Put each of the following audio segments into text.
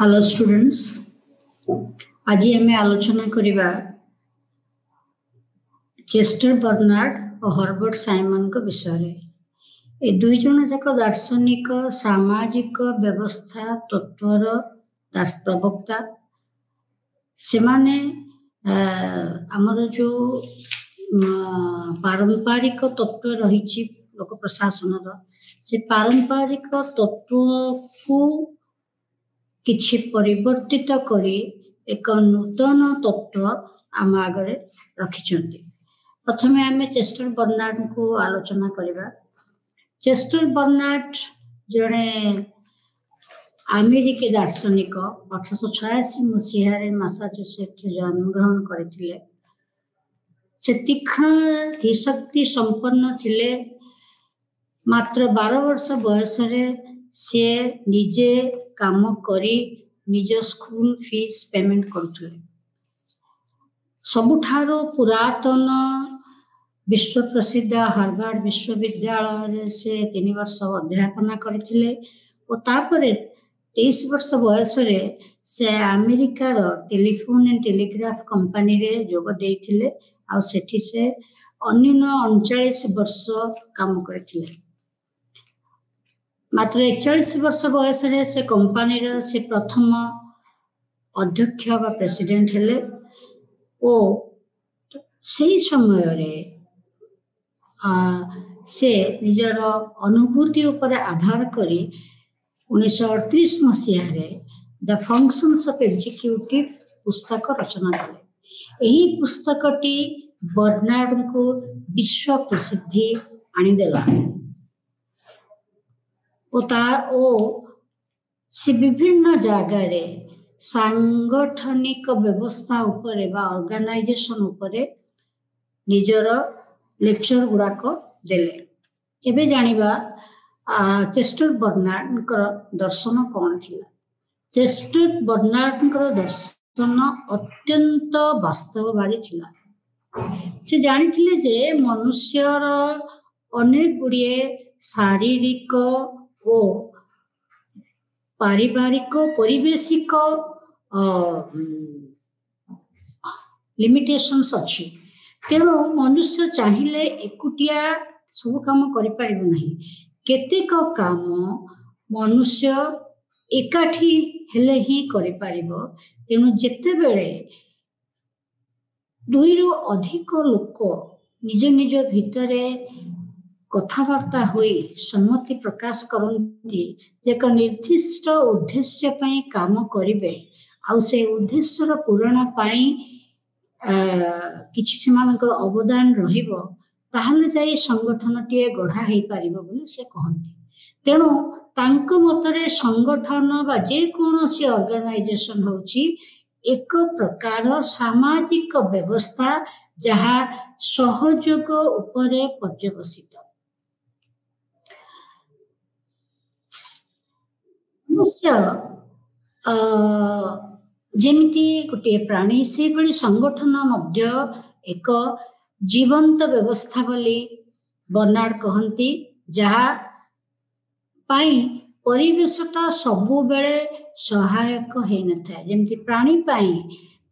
Hello students, आज आम आलोचना करिबा चेस्टर बर्नार्ड और हर्बर्ट साइमन को विषय रे। ए दुई जन जाक दार्शनिक सामाजिक व्यवस्था तत्वर प्रवक्ता से माने आमर जो पारंपरिक तत्व रही लोक प्रशासन से पारंपरिक तत्व को किछि परिवर्तित करी एक नूतन तत्व आम आगे रखिछन्ति। प्रथमे आम चेस्टर बर्नार्ड को आलोचना करिबा। चेस्टर बर्नार्ड जड़े अमेरिकी दार्शनिक 1886 मसीह मासाचुसेट्स जन्म ग्रहण करथिले। से तीक्ष्ण धीशक्ति संपन्न थिले। मात्र 12 वर्ष बयस से निजे काम करी निज स्कूल फीस पेमेंट करथुले। सबुठारो पुरातन विश्व प्रसिद्ध हार्वर्ड विश्वविद्यालय से 3 वर्ष अध्यापना करथिले और तापरे 23 वर्ष बयस से अमेरिकार टेलीफोन एंड टेलीग्राफ कंपनी रे जोग देथिले आ सेठी से अन्य 39 वर्ष काम करथिले। मात्र 41 वर्ष बयस से कंपनी से प्रथम अध्यक्ष बा प्रेसिडेंट हेले ओ सही समय रे से निजर अनुभूति उपर आधार करी 1938 मसीह द फंक्शंस ऑफ एग्जीक्यूटिव पुस्तक रचना कले। यही पुस्तकटी बर्नार्ड को विश्व प्रसिद्धि आनीदेला से विभिन्न जगार सांगठनिक व्यवस्था उपरे बा ऑर्गेनाइजेशन उपरे निजर लेक्चर गुड़ाक देले। एबे जानिबा चेस्टर बर्नार्ड दर्शन कौन थिला। चेस्टर बर्नार्ड दर्शन अत्यंत वास्तववादी थिला। से जानिथिले जे मनुष्यर अनेक गुड़िए शारीरिक ओ पारिवारिक परिवेशिक लिमिटेशंस अच्छी। तेणु मनुष्य चाहिए एकुटिया सब काम करि परिबो नहीं। केतेक काम मनुष्य एकाठी हेले ही करि परिबो। तेणु जेते बेले दुईरु अधिक लोक निज निज भितरे कथावार्ता हुई सम्मति प्रकाश करती एक निर्दिष्ट उद्देश्य पई काम करिवे आउ से उद्देश्यर पूरण पई किछि सेमानकर अवदान रहिबो ताहले जाई संगठनटिए गढ़ा हेई परिबो बोली से कहंती। तेणु तांक मतरे संगठन बा जे कोनोसी ऑर्गेनाइजेशन होची एक प्रकार सामाजिक व्यवस्था जहा सहयोग उपरे पर्यवसित। मनुष्य जेमिति गोटे प्राणी से भली संगठन मध्य एक जीवंत व्यवस्था बोली बर्नार्ड कहंती जहा पाई परिवेशटा सबु बेले सहायक हेई नथाय। जेमिति प्राणी पाई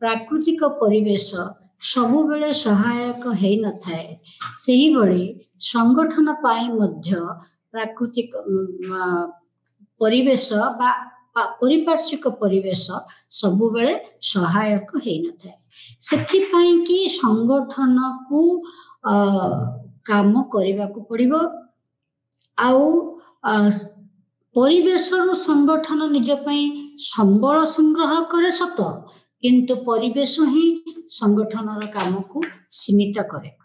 प्राकृतिक परिवेश सबु बेले सहायक हेई नथाय सेही भली संगठन पाई मध्य प्राकृतिक परिवेश बा परिपार्श्विक परिवेश सबु बेले सहायक हेई नथाय। सेथि पाई कि संगठन को काम करिबा को पड़िबो आउ परिवेश रु संगठन निज पई संबल संग्रह करे सत किंतु परिवेश ही संगठन काम को सीमित करे।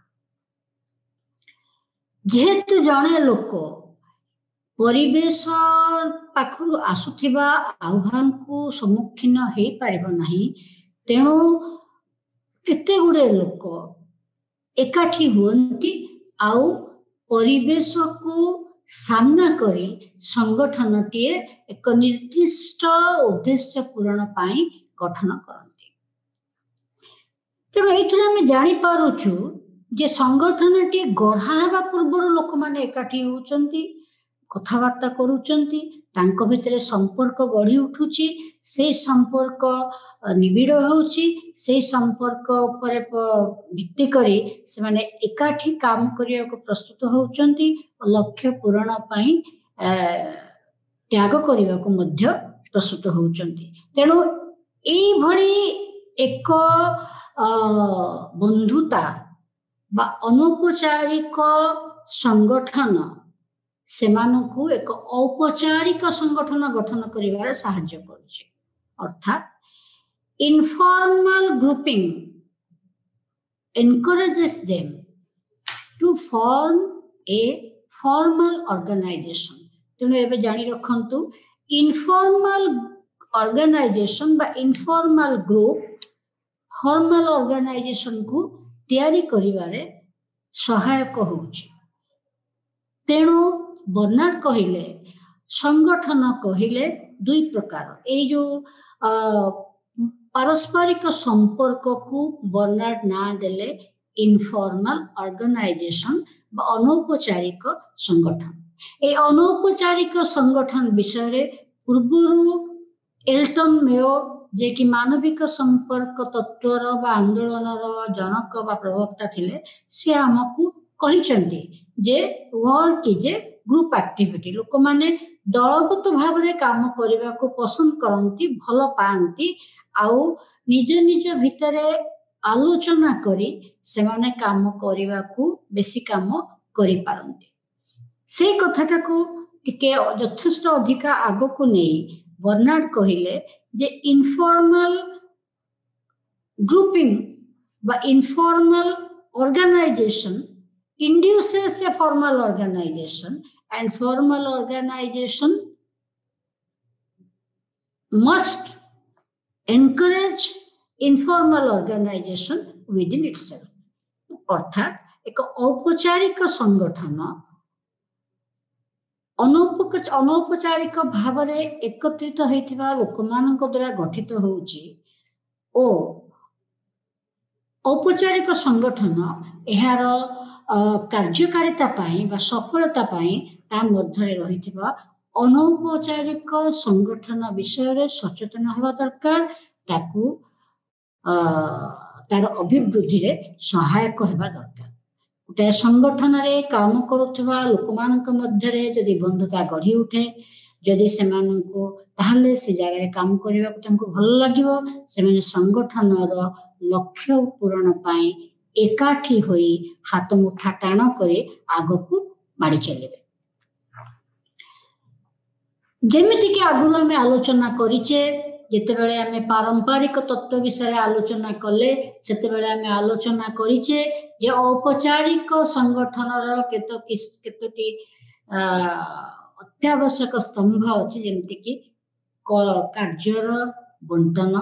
जेहेतु जणे लोक परिवेश पाखरु आसुथिबा आह्वान को सम्मुखीन हेई पारिबो नाही तेणु केते गुडे लोक एकाठी हुअंती आउ परिवेश को सामना करी संगठनटिए एक निर्दिष्ट उद्देश्य पूरण पाई गठन करती। तेणु एथुरे आमे जानि पारुछु जे संगठनटी गढ़ा हेबा पूर्व लोक माने एकाठी होउचंती कथबार्ता करूचंती तांको भितरे संपर्क गढ़ी उठुची से संपर्क निबिड़ होउची से संपर्क उपरे भित्ति करी से माने एकाठी काम करिया को प्रस्तुत होउचंती लक्ष्य पूरण पई त्याग करिया को मध्य प्रस्तुत होउचंती। तेणु एई भली एक बंधुता बा अनौपचारिक संगठन सेमानकु एक औपचारिक संगठन गठन करिवारे सहाय्य करूची। अर्थात informal grouping encourages them to form a formal organization। तेणु एबे जानी रखंतु इनफॉर्मल ऑर्गेनाइजेशन बा इनफॉर्मल ग्रुप फॉर्मल ऑर्गेनाइजेशन को तैयारी करिवारे सहायक होउची। तेणु बर्नार्ड कहिले संगठन कहिले दुई प्रकार ए जो पारस्परिक संपर्क को बर्नार्ड ना देले इनफॉर्मल ऑर्गेनाइजेशन बा अनौपचारिक संगठन। ए अनौपचारिक संगठन विषय रे पूर्वरु एल्टन मेयो जे कि मानविक संपर्क तत्वर बा आंदोलनर जनक बा प्रवक्ता थिले से हमकु कहिचंती जे work is a group activity. लोक माने दलगत भाव रे काम करिबा को पसंद करंती भल पांती आउ निज निज भितरे आलोचना करी से माने काम करिबा को बेसी काम करि पारंती। से कथाटा को टिके यथेष्ट अधिका आगो को नहीं बर्नार्ड कहिले जे इनफॉर्मल ग्रुपिंग बा informal organisation induces a formal organization and formal organization must encourage informal organization within itself। अर्थात एक औपचारिक संगठन अनौपचारिक भाव रे एकत्रित होइथिबा लोकमानक द्वारा गठित होउची ओ औपचारिक संगठन एहार कार्यकारिता पाई बा सफलता पाई ता मध्य रहिथिबा अनौपचारिक संगठन विषय रे सचेतन होबा दरकार ताकू तार अभिवृद्धि रे सहायक होबा दरकार। गोटे संगठन रे काम करुवा लोकमानक मध्य रे जदि बंधुता गढ़ी उठे जदि सेमाननको ताहले से जगह रे काम करिबा को तांको भल लागिवो से माने संगठन रो लक्ष्य पूरण पाई एकाठी होई हाथ मुठा टाण करे आगो को माड़ी चलेबे। जेमिति कि आगुरु हमें आलोचना करिचे जेतेबेले हमें पारंपरिक तत्व विषय आलोचना कले सेतेबेले हमें आलोचना करिचे जे औपचारिक संगठन रो केतोटी अत्यावश्यक स्तंभ अछि जेमिति कि कार्यर बंटन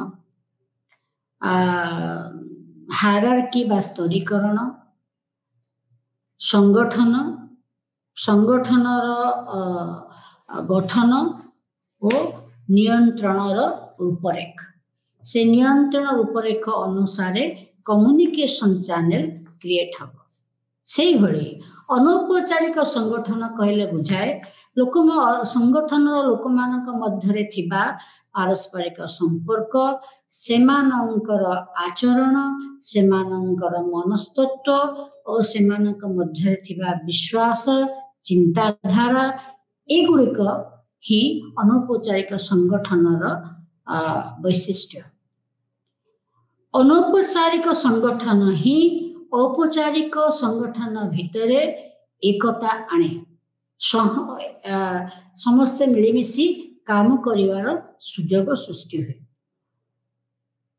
हायरार्की बा स्तरीकरण संगठन संगठनर गठन और नियंत्रणर रूपरेख से नियंत्रण रूपरेख अनुसार कम्युनिकेशन चैनल क्रिएट हम से भली अनौपचारिक संगठन कहले बुझाए लोक संगठन लोक मानक मध्यरे थिबा पारस्परिक संपर्क सेमानंकर आचरण सेमानंकर मनस्तत्व और सेमानक मध्यरे थिबा विश्वास चिंताधारा एगुड़िक ही अनौपचारिक संगठनर वैशिष्ट्य। अनौपचारिक संगठन ही औपचारिक संगठन भितरे एकता आने समस्ते मिलिमिशि काम करिवार सुजोग सृष्टि हुए।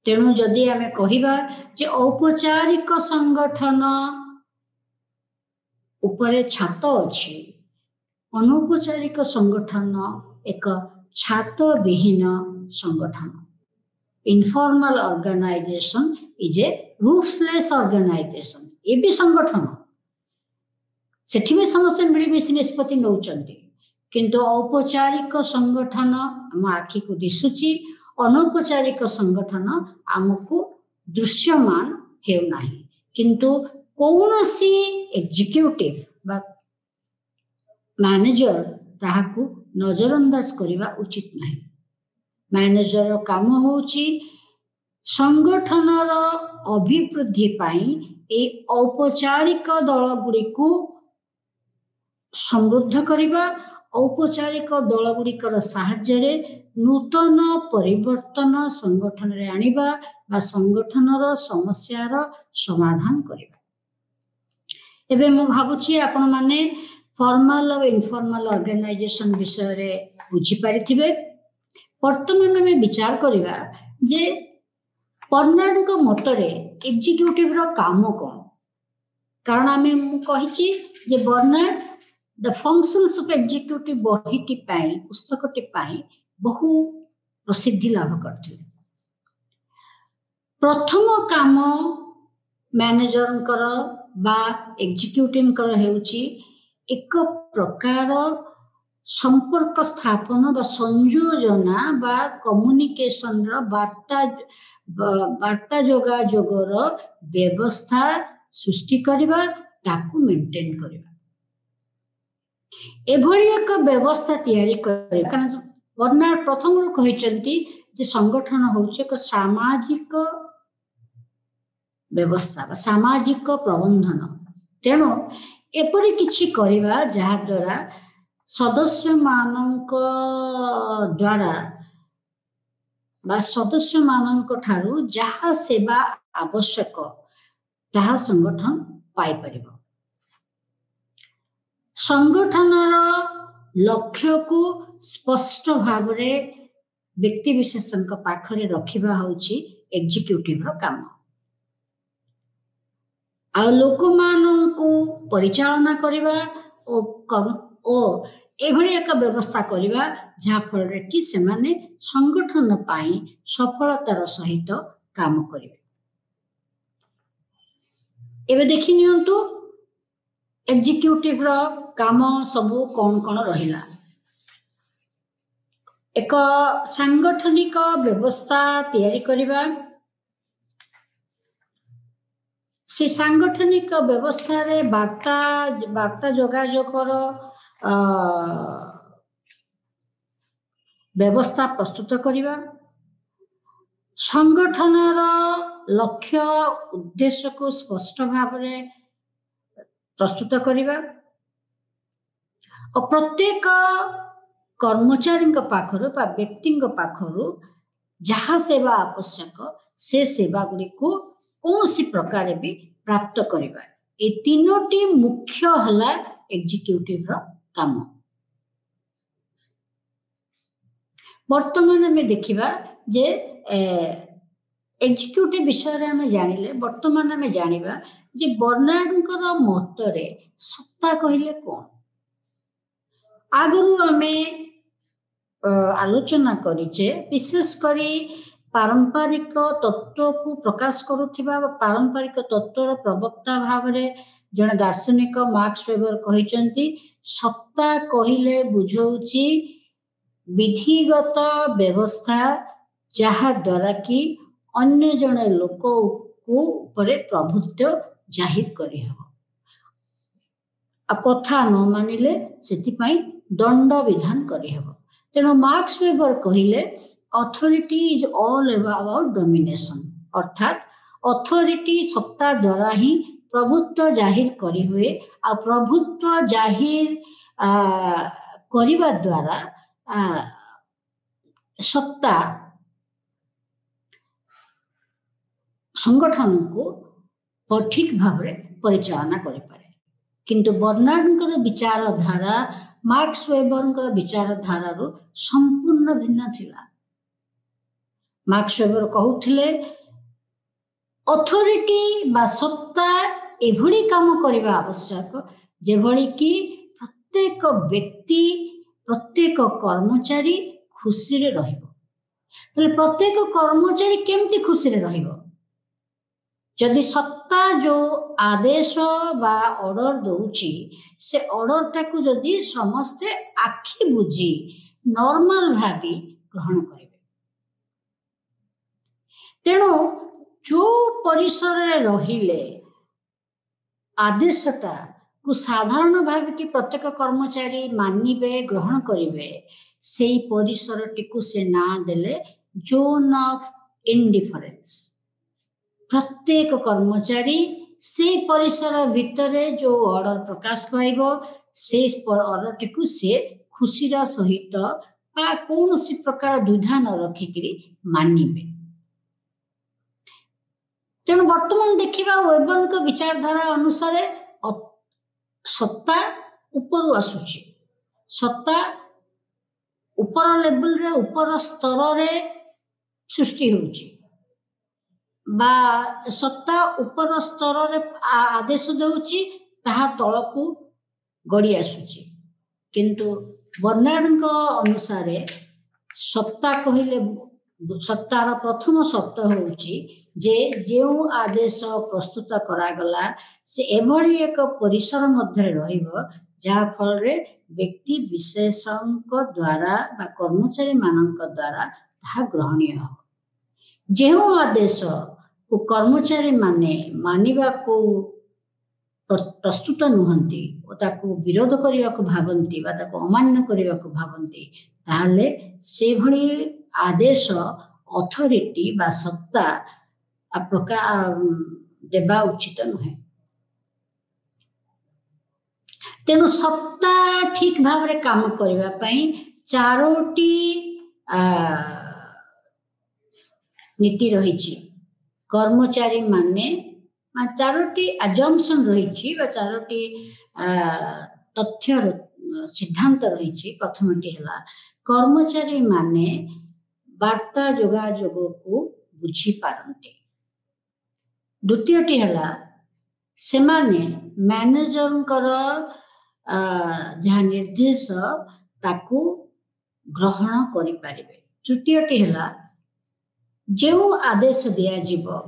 तेणु जदि आमे कहिबा जे औपचारिक संगठन उपरे छात अछि अनौपचारिक संगठन एक छात विहीन संगठन। Informal organization is a roofless organization. ये भी संगठन सेठी में समस्त मिलिमिशि निष्पत्ति नौचंती किंतु औपचारिक संगठन आम आखि को दिसुची अनौपचारिक संगठन आमको दृश्यमान हेउ नाही किंतु कौनसी एग्जीक्यूटिव बा मैनेजर ତାହାକୁ ନଜରअंदाज କରିବା ଉଚିତ ନାହିଁ। ମ୍ୟାନେଜର କାମ ହେଉଛି ସଂଗଠନର ଅଭିବୃଦ୍ଧି ପାଇଁ ଏହି ଔପଚାରିକ ଦଳଗୁଡ଼ିକୁ ସମୃଦ୍ଧ କରିବା, ଔପଚାରିକ ଦଳଗୁଡ଼ିକର ସାହାଯ୍ୟରେ ନୂତନ ପରିବର୍ତ୍ତନ ସଂଗଠନରେ ଆଣିବା ବା ସଂଗଠନର ସମସ୍ୟାର ସମାଧାନ କରିବା। ଏବେ ମୁଁ ଭାବୁଛି ଆପଣମାନେ ଫର୍ମାଲ ଆଉ ଇନଫର୍ମାଲ ଅର୍ଗାନାଇଜେସନ ବିଷୟରେ ବୁଝିପାରିଥିବେ। ବର୍ତ୍ତମାନ ଆମେ ବିଚାର କରିବା ଯେ ବର୍ନାର୍ଡଙ୍କ ମତରେ ଏକ୍ଜିକ୍ୟୁଟିଭର କାମ କ'ଣ। କାରଣ ମୁଁ କହିଛି ଯେ Bernard the functions of executive ବହିଟି ପାଇଁ ପୁସ୍ତକଟି ପାଇଁ ବହୁ ପ୍ରସିଦ୍ଧି ଲାଭ କରିଥିଲେ। ପ୍ରଥମ କାମ ମ୍ୟାନେଜରଙ୍କର ବା ଏକ୍ଜିକ୍ୟୁଟିଭଙ୍କର ହେଉଛି ଏକ ପ୍ରକାର ସମ୍ପର୍କ ସ୍ଥାପନ ବା ସଂଯୋଜନା ବା କମ୍ୟୁନିକେସନର ବାର୍ତ୍ତା ଯୋଗାଯୋଗର ବ୍ୟବସ୍ଥା ସୃଷ୍ଟି କରିବା, ତାକୁ ମେଣ୍ଟେନ୍ କରିବା। ଏଭଳି ଏକ ବ୍ୟବସ୍ଥା ତିଆରି କରିବା। କାରଣ ବର୍ନାର୍ଡ ପ୍ରଥମରୁ କହିଛନ୍ତି ଯେ ସଂଗଠନ ହେଉଛି ଏକ ସାମାଜିକ ବ୍ୟବସ୍ଥା ବା ସାମାଜିକ ପ୍ରବନ୍ଧନ। ତେଣୁ ଏପରି କିଛି କରିବା ଯାହାଦ୍ୱାରା ସଦସ୍ୟମାନଙ୍କ ଦ୍ୱାରା ବା ସଦସ୍ୟମାନଙ୍କ ଠାରୁ ଯାହା ସେବା ଆବଶ୍ୟକ ତାହା ସଂଗଠନ ପାଇପାରିବ। ସଂଗଠନର ଲକ୍ଷ୍ୟକୁ ସ୍ପଷ୍ଟ ଭାବରେ ବ୍ୟକ୍ତିବିଶେଷଙ୍କ ପାଖରେ ରଖିବା ହେଉଛି ଏକ୍ଜିକ୍ୟୁଟିଭର କାମ। ଆଉ ଲୋକମାନଙ୍କୁ ପରିଚାଳନା କରିବା ଓ ଏଭଳି ଏକ ବ୍ୟବସ୍ଥା କରିବା ଯାହାଫଳରେ କି ସେମାନେ ସଂଗଠନ ପାଇଁ ସଫଳତାର ସହିତ କାମ କରିବେ। ଏବେ ଦେଖି ନିଅନ୍ତୁ ଏକ୍ଜିକ୍ୟୁଟିଭର କାମ ସବୁ କ'ଣ କ'ଣ ରହିଲା। ଏକ ସାଂଗଠନିକ ବ୍ୟବସ୍ଥା ତିଆରି କରିବା, ସେ ସାଂଗଠନିକ ବ୍ୟବସ୍ଥାରେ ବାର୍ତ୍ତା ଯୋଗାଯୋଗର ବ୍ୟବସ୍ଥା ପ୍ରସ୍ତୁତ କରିବା, ସଂଗଠନର ଲକ୍ଷ୍ୟ ଉଦ୍ଦେଶ୍ୟକୁ ସ୍ପଷ୍ଟ ଭାବରେ ପ୍ରସ୍ତୁତ କରିବା ଓ ପ୍ରତ୍ୟେକ କର୍ମଚାରୀଙ୍କ ପାଖରୁ ବା ବ୍ୟକ୍ତିଙ୍କ ପାଖରୁ ଯାହା ସେବା ଆବଶ୍ୟକ ସେ ସେବା ଗୁଡ଼ିକୁ କୌଣସି ପ୍ରକାର ବି ପ୍ରାପ୍ତ କରିବା। ଏ ତିନୋଟି ମୁଖ୍ୟ ହେଲା ଏକ୍ଜିକ୍ୟୁଟିଭର କାମ। ବର୍ତ୍ତମାନ ଆମେ ଦେଖିବା ଯେ ଏକ୍ଜିକ୍ୟୁଟିଭ ବିଷୟରେ ଆମେ ଜାଣିଲେ ବର୍ତ୍ତମାନ ଆମେ ଜାଣିବା ଯେ ବର୍ନାର୍ଡଙ୍କର ମତରେ ସତ୍ତା କହିଲେ କ'ଣ। ଆଗରୁ ଆମେ ଆଲୋଚନା କରିଛେ ବିଶେଷ କରି ପାରମ୍ପରିକ ତତ୍ତ୍ୱକୁ ପ୍ରକାଶ କରୁଥିବା ବା ପାରମ୍ପରିକ ତତ୍ତ୍ୱର ପ୍ରବକ୍ତା ଭାବରେ ଜଣେ ଦାର୍ଶନିକ ମାର୍କସ ୱେବର କହିଛନ୍ତି ସତ୍ତା କହିଲେ ବୁଝଉଛି ବିଧିଗତ ବ୍ୟବସ୍ଥା ଯାହା ଦ୍ୱାରା କି ଅନ୍ୟ ଜଣେ ଲୋକକୁ ଉପରେ ପ୍ରଭୁତ୍ୱ ଜାହିର କରିହେବ। ଆଉ କଥା ନ ମାନିଲେ ସେଥିପାଇଁ ଦଣ୍ଡ ବିଧାନ କରିହେବ। ତେଣୁ ମାର୍କସ ୱେବର କହିଲେ ଅଥରିଟି ଇଜ ଅଲ୍ ଅବାଉଟ ଡୋମିନେସନ, ଅର୍ଥାତ୍ ଅଥରିଟି ସତ୍ତା ଦ୍ୱାରା ହିଁ ପ୍ରଭୁତ୍ୱ ଜାହିର କରିହୁଏ। ଆଉ ପ୍ରଭୁତ୍ୱ ଜାହିର କରିବା ଦ୍ୱାରା ସତ୍ତା ସଂଗଠନକୁ ଠିକ ଭାବରେ ପରିଚାଳନା କରିପାରେ। କିନ୍ତୁ ବର୍ନାର୍ଡଙ୍କର ବିଚାରଧାରା ମାର୍କସ ୱେବରଙ୍କର ବିଚାରଧାରାରୁ ସମ୍ପୂର୍ଣ୍ଣ ଭିନ୍ନ ଥିଲା। ମାର୍କସ ୱେବର କହୁଥିଲେ ଅଥରିଟି ବା ସତ୍ତା ଏଭଳି କାମ କରିବା ଆବଶ୍ୟକ ଯେଭଳି କି ପ୍ରତ୍ୟେକ ବ୍ୟକ୍ତି ପ୍ରତ୍ୟେକ କର୍ମଚାରୀ ଖୁସିରେ ରହିବ। ତାହେଲେ ପ୍ରତ୍ୟେକ କର୍ମଚାରୀ କେମିତି ଖୁସିରେ ରହିବ? ଯଦି ସତ୍ତା ଯୋଉ ଆଦେଶ ବା ଅର୍ଡର ଦଉଛି ସେ ଅର୍ଡରଟାକୁ ଯଦି ସମସ୍ତେ ଆଖି ବୁଜି ନର୍ମାଲ ଭାବି ଗ୍ରହଣ କରିବେ, ତେଣୁ ଯୋଉ ପରିସରରେ ରହିଲେ ଆଦେଶଟାକୁ को साधारण भाव कि प्रत्येक कर्मचारी मानिबे ग्रहण करिवे सेई परिसरटी को से ना देले जोन ऑफ इंडिफरेंस। प्रत्येक कर्मचारी से परिसर भितरे जो ऑर्डर प्रकाश पाइबो से ऑर्डर टी को से खुशीर सहित बा कौनसी प्रकार द्विधा न रखिकरी मानिबे। तेणु वर्तमान देखिबा वेबन विचारधारा अनुसार सत्ता ऊपर आसुची, सत्ता ऊपर लेवल रे ऊपर स्तर रे सृष्टि होउची बा सत्ता ऊपर स्तर रे आदेश देउची ताहा तळकू गड़ी आसुची। किंतु बर्नार्ड अनुसार सत्ता कहिले सत्तार प्रथम शर्त होउची जे जेउ आदेश प्रस्तुत करागला से एभली एक परिसर मध्य रहिबो जहा फल रे व्यक्ति विशेषक द्वारा बा कर्मचारी मानक द्वारा ताहा ग्रहणीय हो। जेउ आदेश को कर्मचारी माने मानिबा को प्रस्तुत नुहंती ओ ताको विरोध करिया को भावंती बा ताको अमान्य करिया को भावंती ताहले से भली आदेश अथॉरिटी बा सत्ता प्रकार देबा उचित नुहे। तेणु सत्ता ठीक भाव रे काम करिवा पई चारोटी नीति रहिछि। कर्मचारी माने चारोटी अजम्पशन रहिछि बा चारोटी तथ्य सिद्धांत रहिछि। प्रथमटी हला कर्मचारी माने वार्ता जोगाजोग को बुझी पारंती। द्वितीयटी हला सेमाने मैनेजर जहाँ निर्देश ताकू ग्रहण करि पारिबे। तृतीयटी हला जेउ आदेश दिया जीवो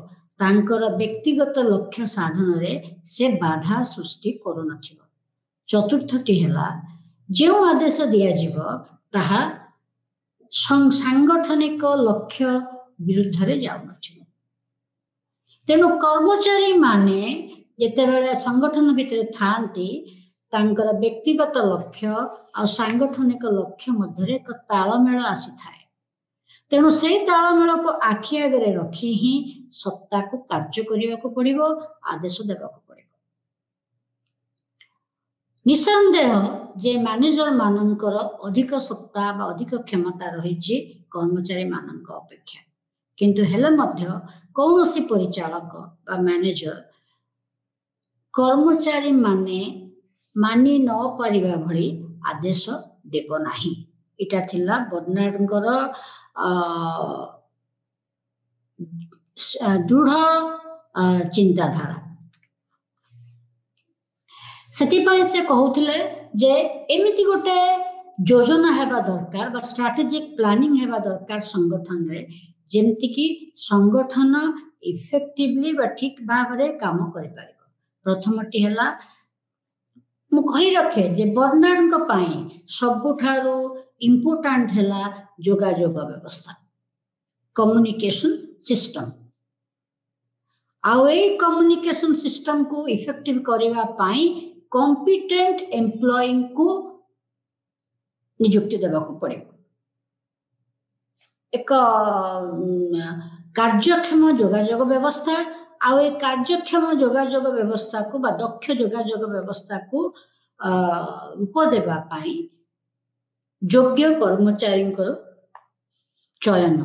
तांकर व्यक्तिगत लक्ष्य साधन रे से बाधा सृष्टि करू नथिबो। चतुर्थटी हला जेउ आदेश दिया जीवो ताहा सांगठनिक लक्ष्य विरुद्ध रे जाउ नथिबो। तेणु कर्मचारी माने जेतेबेले संगठन भितर थांती तांकर व्यक्तिगत लक्ष्य आ सांगठनिक लक्ष्य मध्य एक तालमेल आसी थाए। तेणु से तालमेल को आखि आगे रखी ही सत्ता को कार्य करने को पड़िबो, आदेश देवा को पड़िबो। निसंदेह जे मैनेजर मानकर अधिक सत्ता बा अधिक क्षमता रहिछि कर्मचारी मानक अपेक्षा। किंतु हेले मध्य कौनसी परिचालक बा मैनेजर कर्मचारी माने मानि न पारिबा भली आदेश देव नाही। इटा थिला बर्नार्डଙ୍କର दृढ़ चिंताधारा। सेतिपाई से कहउथिले जे एमिति गोटे योजना हेबा दरकार बा स्ट्रेटेजिक प्लानिंग हेबा दरकार संगठन रे जेमति कि संगठन इफेक्टिवली बा ठीक भाव रे काम करि पारिबो। प्रथमटी हला मु कहि रखे जे बर्नार्ड पाई सबुठारो इम्पोर्टेंट हला जोगाजोग व्यवस्था, कम्युनिकेशन सिस्टम। आउ ए कम्युनिकेशन सिस्टम को इफेक्टिव करबा पाई कॉम्पिटेंट एम्प्लॉय को नियुक्ति देबा को पड़े। एक कार्यक्षम जोगाजोग व्यवस्था आउ ए कार्यक्षम जोगाजोग व्यवस्था को बा दक्ष जोगाजोग व्यवस्था को रूप देबा पाई योग्य कर्मचारी चयन।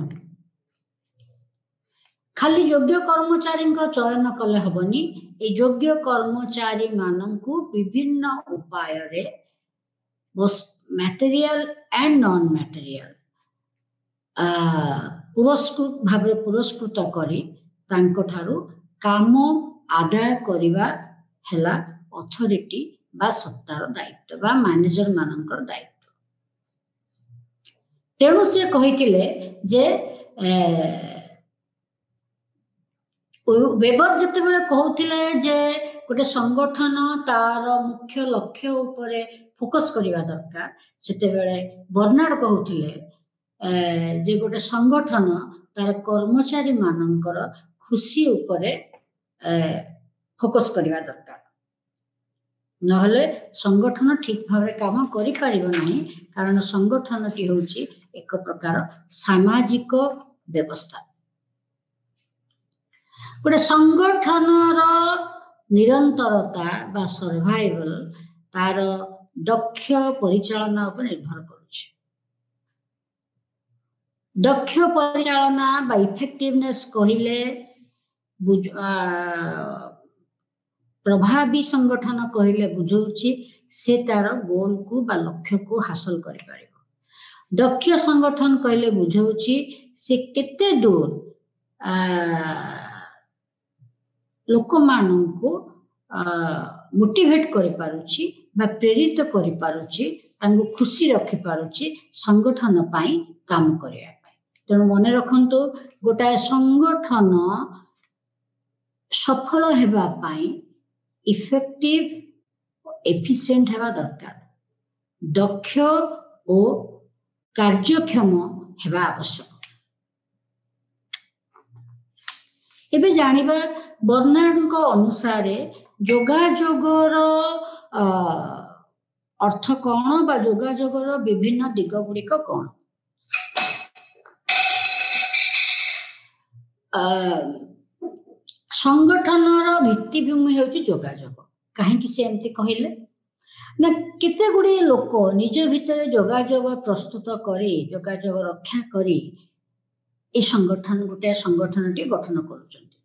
खाली योग्य कर्मचारी चयन कले हबनी, ए योग्य कर्मचारी माननकु विभिन्न उपाय रे मटेरियल एंड नॉन मटेरियल पुरस्कृत भाव पुरस्कृत करी तांको ठारू काम आदाय करिबा हेला अथॉरिटी बा सत्तार दायित्व बा मैनेजर मानकर दायित्व। तेणु से कहिथिले जे वेबर जेतेबेले कहउथिले जे गोटे संगठन तार मुख्य लक्ष्य उपरे फोकस करिवा दरकार, सेतेबेले बर्नार्ड कहउथिले जे गोटे संगठन तार कर्मचारी मानकर खुशी उपरे फोकस करिवा दरकार। नहले संगठन ठीक भाव काम करि परिबो नाही कारण संगठनटी होउची एक प्रकार सामाजिक व्यवस्था गोटे संगठनर निरंतरता बा सर्वाइवल तार दक्ष परिचालना उपर निर्भर करुछि दक्ष परिचालना बा इफेक्टिवनेस कहिले प्रभावी संगठन कहले बुझौछि से तार गोल को बा लक्ष्य को हासिल करि परिबो दक्ष संगठन कहले बुझौछि से केते दूर लोक माननकु मोटिवेट करि पारुछि बा प्रेरित करि पारुछि तांगु खुशी रखि पारुछि संगठन पई काम करिया पई तेणु मने रखंतु गोटाए संगठन सफल हेबा पई इफेक्टिव एफिशिएंट हेबा दरकार दक्ष ओ कार्यक्षम हेबा आवश्यक एबे जानिबा बर्नार्ड को अनुसार जोगाजोगर अर्थ कौन बा जोगाजोगर विभिन्न दिग गुड़िक कौन संगठनर भित्तिभूमि होची जोगाजोग कहीं से एमती कहले ना केते गुडी लोक निज भितर जोगाजोग प्रस्तुत करी जोगाजोग रक्षा करी ए संगठन गोटे संगठनटी गठन करुचंती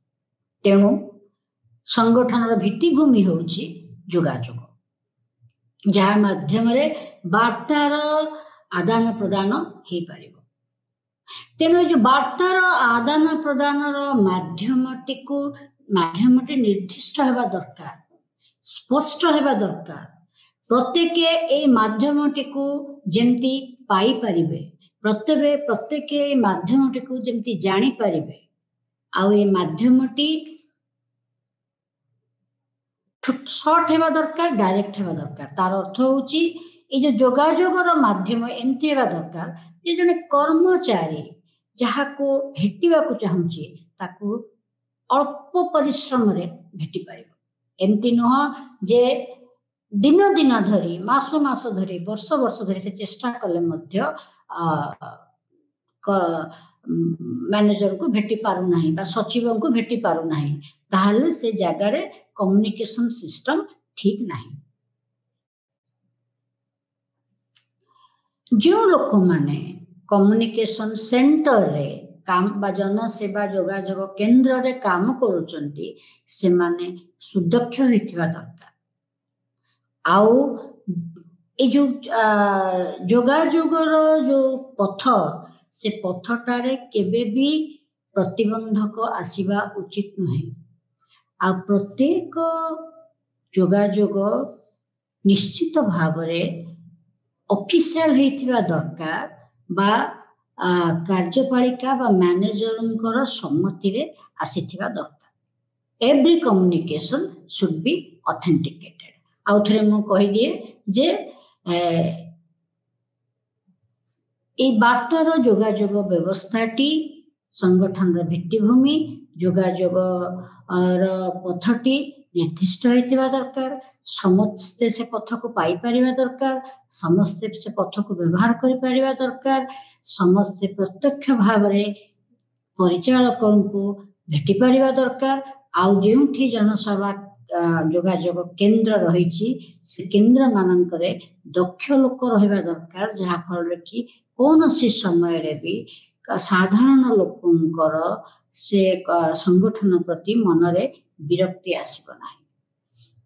तेणु संगठनर भित्तिभूमि होची जोगाजोग जहा माध्यम रे वार्तार आदान प्रदान हे पारिबो तेणु जो वार्तार आदान प्रदानर माध्यमटी निर्दिष्ट हेबा दरकार स्पष्ट हेबा दरकार प्रत्येक ए माध्यमटी को जेमती पाई परिबे प्रत्येक ए माध्यमटी को जेमती जानी परिबे आउ ए माध्यमटी शॉर्ट हेबा दरकार डायरेक्ट हेबा दरकार तार अर्थ होची ए जो जोगाजोगर माध्यम एमती हेबा दरकार जे जने कर्मचारी जहा को भेटिबा को चाहूची ताकू अल्प परिश्रम रे भेटी पारिबो एमती नुह जे दिन दिन धरी मास मास धरी वर्ष वर्ष धरी से चेष्टा कले मध्य मैनेजर को भेटी पारु नाही बा सचिव को भेटी पारु नाही ताहले से जगह रे कम्युनिकेशन सिस्टम ठीक नाही जो लोक माने कम्युनिकेशन सेंटर रे काम बा जन सेवा जोगाजोग केंद्र रे काम करूचंती से माने सुदक्ष हेतिबा दरकार आउ ए जो जोगाजोगर जो पथ से पथटारे केबे भी प्रतिबंधक आसीबा उचित नहे आ प्रत्येक जोगाजोग निश्चित भावरे ऑफिशियल हेतिबा दरकार बा कार्यपालिका बा मैनेजर सम्मति रे आसीथिबा दरकार every communication should be authenticated आउ थरे मु कहि दिए जे ए वार्तार जोगाजोग व्यवस्थाटी संगठन र भित्तिभूमि जोगाजोग पथटी निर्दिष्ट होइतिबा दरकार समस्ते से पथ को पाई परिबा दरकार समस्ते से पथ को व्यवहार करि परिबा दरकार समस्ते प्रत्यक्ष भाव रे परिचालक को भेटी परिबा दरकार आउ जेउठी जनसेवा जोगाजोग केंद्र रही से केंद्र मानकरे दक्ष लोक रहिबा दरकार जहा फल कि कौन सी समय रे भी साधारण लोकंकर से संगठन प्रति मनरे विरक्ति आसीबो नाही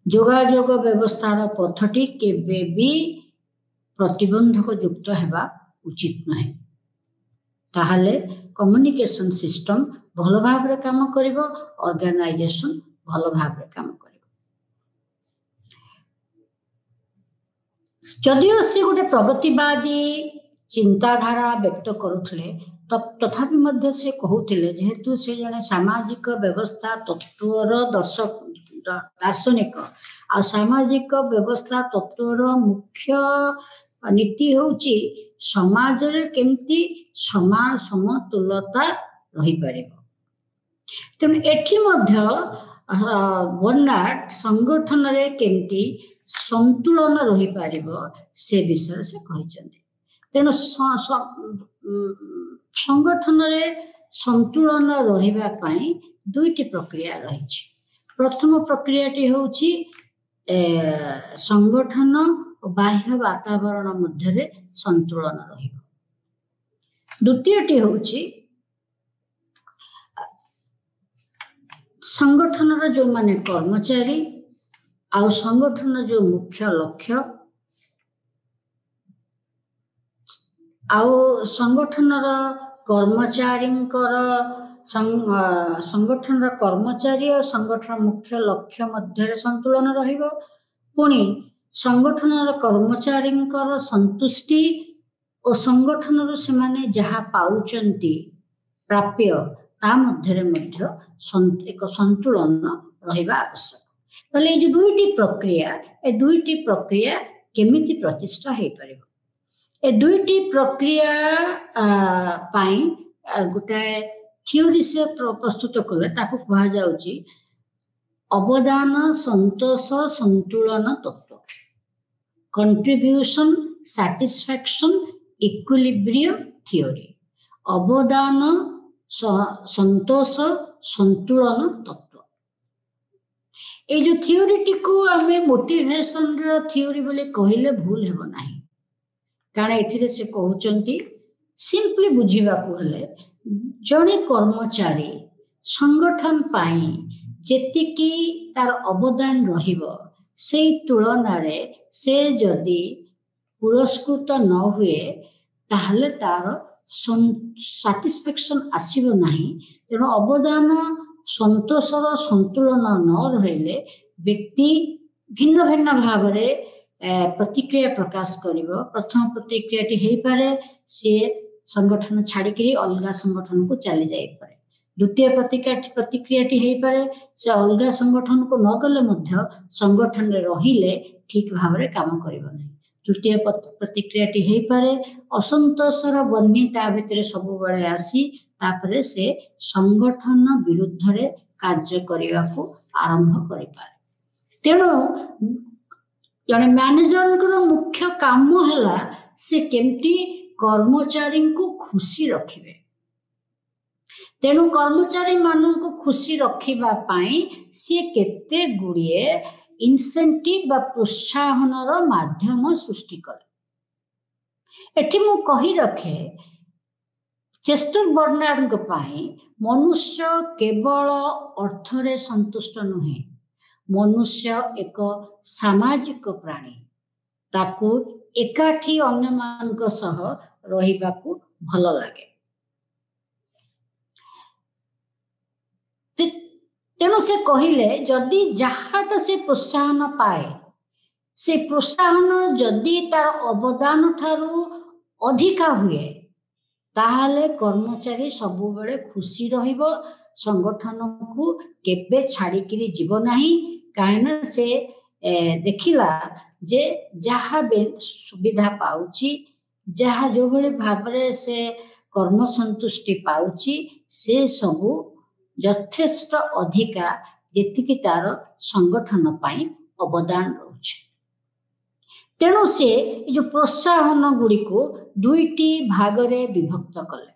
जोगाजोग व्यवस्थार पथटी केबे भी प्रतिबंधक युक्त हेबा उचित नहीं ताहले कम्युनिकेशन सिस्टम भल भाव रे काम करिवो ऑर्गेनाइजेशन भल भाव रे काम करिवो जदियो से गोटे प्रगतिवादी चिंताधारा व्यक्त करुथिले तथापि मध्य से कहूथिले जेहेतु से जने सामाजिक व्यवस्था तत्वर दार्शनिक आ सामाजिक व्यवस्था तत्वर मुख्य नीति होची समाज रे केमती समान समतुलता रही परिबो तेन एठी मध्य बर्नार्ड संगठन रे केमती संतुलन रही पारिबो से विषय से कहिसंती। तेणु संगठन रे संतुलन रहिबा पई दुईटी प्रक्रिया रही। प्रथम प्रक्रियाटी होउची संगठन और बाह्य वातावरण मध्य संतुलन रहिबो। द्वितीयटी होउची संगठन जो माने कर्मचारी आउ संगठन जो मुख्य लक्ष्य आउ संगठन कर्मचारी संगठन कर्मचारी और संगठन मुख्य लक्ष्य मध्य संतुलन रहिबो। पुणी संगठन कर्मचारी संतुष्टि और संगठन से माने जहा पाउचंती प्राप्य ता मध्य एक संतुलन रहिबा आवश्यक। ताले ये दुईटी प्रक्रिया केमिति प्रतिष्ठा हे परिबो। ए दुईटी प्रक्रिया पाई गोटे थ्योरी से प्रस्तुत कले ताकू कहा जाउची अवदान संतोष संतुलन तत्व, कंट्रीब्यूशन सैटिस्फैक्शन इक्विलिब्रियम थ्योरी। अवदान संतोष संतुलन तत्व ए जो थ्योरी को आमे मोटिवेशन रो थ्योरी बोले कहिले भूल हेबो नाही। कारण एथिरे से कहउचंती सिंपली बुझीबा को हले जणे कर्मचारी संगठन पाई जेतिकी तार अवदान रहिबो से तुलना रे से जदि पुरस्कृत न हुए ताहले तार सैटिस्फैक्शन आसीबो नाही। तेणु अवदान संतोषर संतुलन न रहिले व्यक्ति भिन्न भिन्न भाव प्रतिक्रिया प्रकाश करिवो। प्रथम प्रतिक्रियाटी हेई पारे से संगठन छाड़िकी अलग संगठन को चली जाई पारे। द्वितीय प्रतिक्रियाटी हेई पारे से अलग संगठन को न गले मध्य संगठन रे रहिले ठीक भाव रे काम करिवो नाही। तृतीय प्रतिक्रियाटी हेई पारे असंतोषर बन्नी ता भितरे सब बेले आसी तापरे से संगठन विरुद्ध रे कार्य करिवा को आरंभ करि पारे। तेणु जने मैनेजर को मुख्य काम हैला से केमती कर्मचारी को खुशी रखिबे। तेणु कर्मचारी मानन को खुशी रखिबा पाई से केते गुड़िए इनसेंटिव बा प्रोत्साहन माध्यम सृष्टि करे। एठी मु कही रखे चेस्टर बर्नार्ड को पाई मनुष्य केवल अर्थरे संतुष्ट नुहे, मनुष्य एक सामाजिक प्राणी। ताकू एकाठी अन्य मानक सह रहिबाकू भल लागे। तेणु से कहिले जदि जहाटा से प्रोत्साहन पाए से प्रोत्साहन जदि तार अवदान ठारू अधिका हुए ताहले कर्मचारी सबु बेले खुशी रहिबो, संगठन को केबे छाड़िकी जीव नाही। काहेना से देखिला जे जहा सुविधा पाउची जहा जो भले भाबरे से कर्म संतुष्टि पाउची से सबु यथेष्ट अधिका जेतिकी तार संगठन पाई अवदान रहुछि। तेणु से जो प्रोत्साहन गुड़ी को दुईटी भागरे विभक्त कले।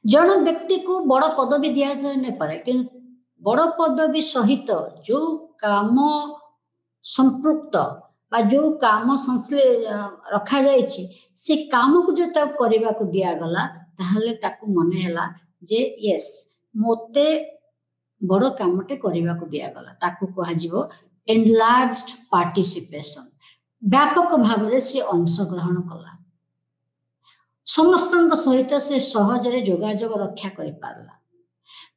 जन व्यक्ति को बड़ पदवी दिया जाए नहीं पारे कि बड़ पदवी सहित जो काम संपृक्त बा जो काम रखा जाइछि से काम को जो तक करबा को दिया गला ताहले ताकू मने हला जे यस मोते बड़ कामटे करबा को दिया गला। ताकू कहा जीवो एनलार्ज्ड पार्टिसिपेशन। व्यापक भाव से अंशग्रहण कला, समस्त सहित से सहजरे जोगाजोग रक्षा करि पारला।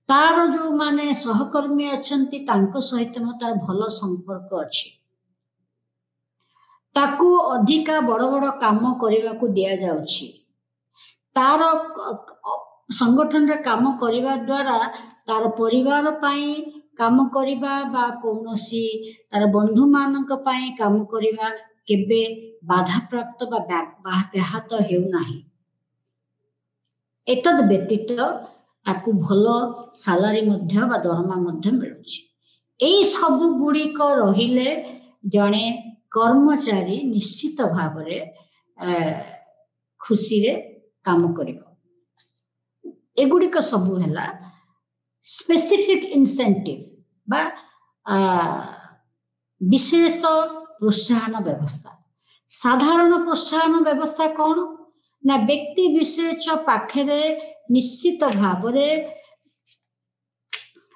तार जो माने सहकर्मी अछंती तांको सहित तार भल संपर्क अछि। ताकू अधिका बड़ बड़ काम करबा को दिया जाउछि। तार संगठन रे काम करिवा द्वारा तार परिवार पाई काम करिबा बा कोनोसी तार बंधु मानक पाई काम करिबा केबे बाधा प्राप्त बा व्याहत हेउ नाही। एतद व्यतीत ताकू भलो सालारी मध्य बा दरमा मध्य मिलुछि। एई सब गुड़िक रहिले जड़े कर्मचारी निश्चित भाव खुशी रे काम करिवो। एगुड़िक सबू है स्पेसिफिक इंसेंटिव बा विशेष प्रोत्साहन व्यवस्था। साधारण प्रोत्साहन व्यवस्था कौन ना व्यक्ति विशेष पाखरे निश्चित भाव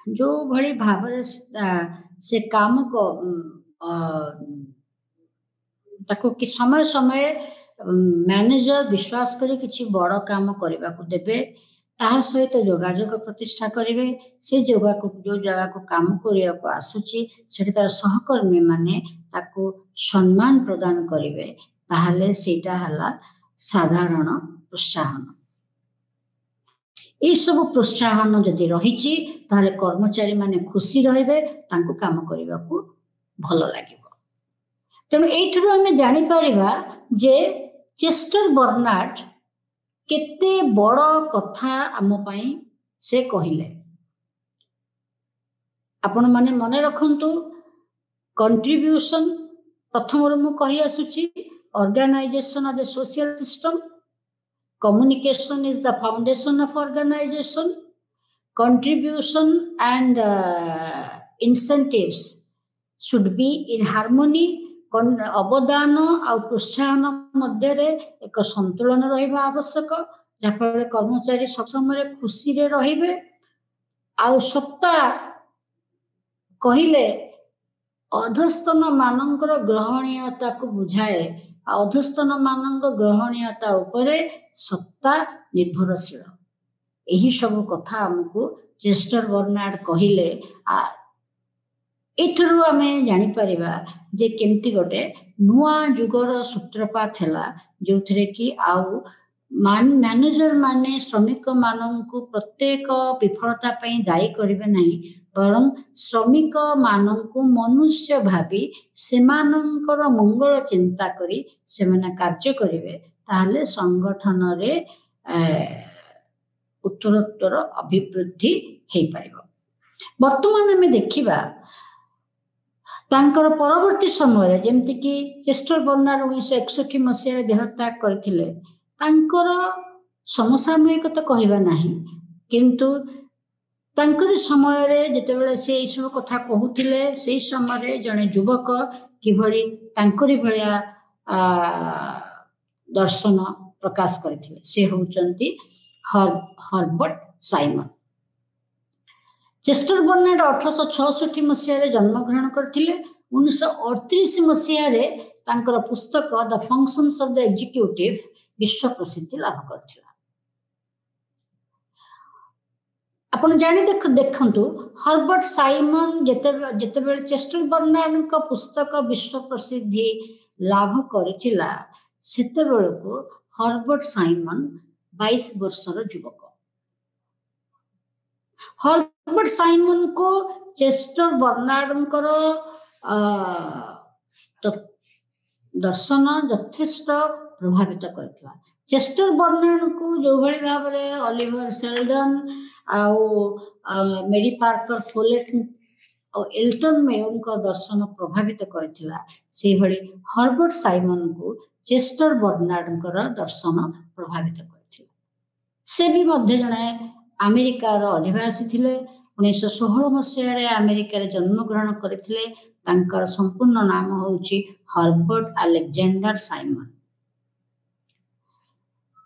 जो भली भाव से काम को ताको कि समय समय मैनेजर विश्वास करे किछि बड़ काम करबा को देबे ताहा सहित जोगाजोग प्रतिष्ठा करेंगे। से जगह को जो जगह को काम करने को आसुची से तार सहकर्मी माने ताको सम्मान प्रदान करेंगे ताहले सेटा हला साधारण प्रोत्साहन। ये सब प्रोत्साहन जदि रहिछि ताहले कर्मचारी माने खुशी रहिबे तांको काम करबा को भल लागिबो। तेणु एठुरु हमें जानि परिबा जे चेस्टर बर्नार्ड केते बड़ कथा आम पई से कहिले। आपण माने मने रखंतु कंट्रीब्यूशन प्रथम रु कहि आसुची organisation of the social system. Communication is the foundation of organization. Contribution and incentives should be in harmony. अवदान आ प्रोत्साहन मध्य एक संतुलन रहिबा आवश्यक जहाँफल कर्मचारी सब समय खुशी रे रहिबे। आ सत्ता कहिले अधस्तन मानकर ग्रहणीयता को बुझाए। अधस्तन मानक ग्रहणीयता उपरे सत्ता निर्भरशील। यही सब कथा हमको चेस्टर बर्नार्ड कहिले। एठरू आमे जानि परिबा जे केमती गोटे नुआ जुगर सूत्रपात हैला जो थरे कि आउ मैनेजर माने श्रमिक माननकु प्रत्येक विफलता पई दायी करिवे नहीं बरं श्रमिक माननकु मनुष्य भाबी सेमानंकर मंगल चिंता करी सेमाने कार्य करिवे ताहले संगठन रे उत्तरोत्तर अभिवृद्धि हेई परिबो। वर्तमान हमें देखिबा तांकर परवर्ती समय जेमति कि चेस्टर बर्नार्ड 1961 मसीह देहत्याग करथिले तांकर समसामयिक तो कहबा नाही किंतु तांकर समय रे जेतेबेले से ई सब कथा कहूथिले सेही समय रे जने युवक किभली तांकरी भलिया दर्शन प्रकाश करथिले से होचंती हर्बर्ट साइमन। चेस्टर बर्नार्ड 1866 मसीह जन्म ग्रहण करते। 1938 मसीह तांकर पुस्तक the functions of the executive विश्व प्रसिद्धि लाभ करथिला। आपण जानि देखंतु हर्बर्ट साइमन जेतेबेले चेस्टर बर्नार्ड का पुस्तक विश्व प्रसिद्धि लाभ करथिला सेतेबेले को हर्बर्ट साइमन 22 वर्षर युवक। हर्बर्ट साइमन को चेस्टर बर्नार्ड दर्शन यथेष्ट प्रभावित करथिला। चेस्टर बर्नार्ड को जो भली भाव रे ओलिवर सेल्डन मेरी पार्कर फोलेट और एल्टन मेयन को दर्शन प्रभावित करथिला से भली हर्बर्ट साइमन को चेस्टर बर्नार्ड दर्शन प्रभावित करथिला। से भी मध्य जने अमेरिकार अधिवासी थिले। 1916 मसीह अमेरिका जन्म ग्रहण करथिले। तांकर संपूर्ण नाम होउची हर्बर्ट अलेक्जेंडर साइमन।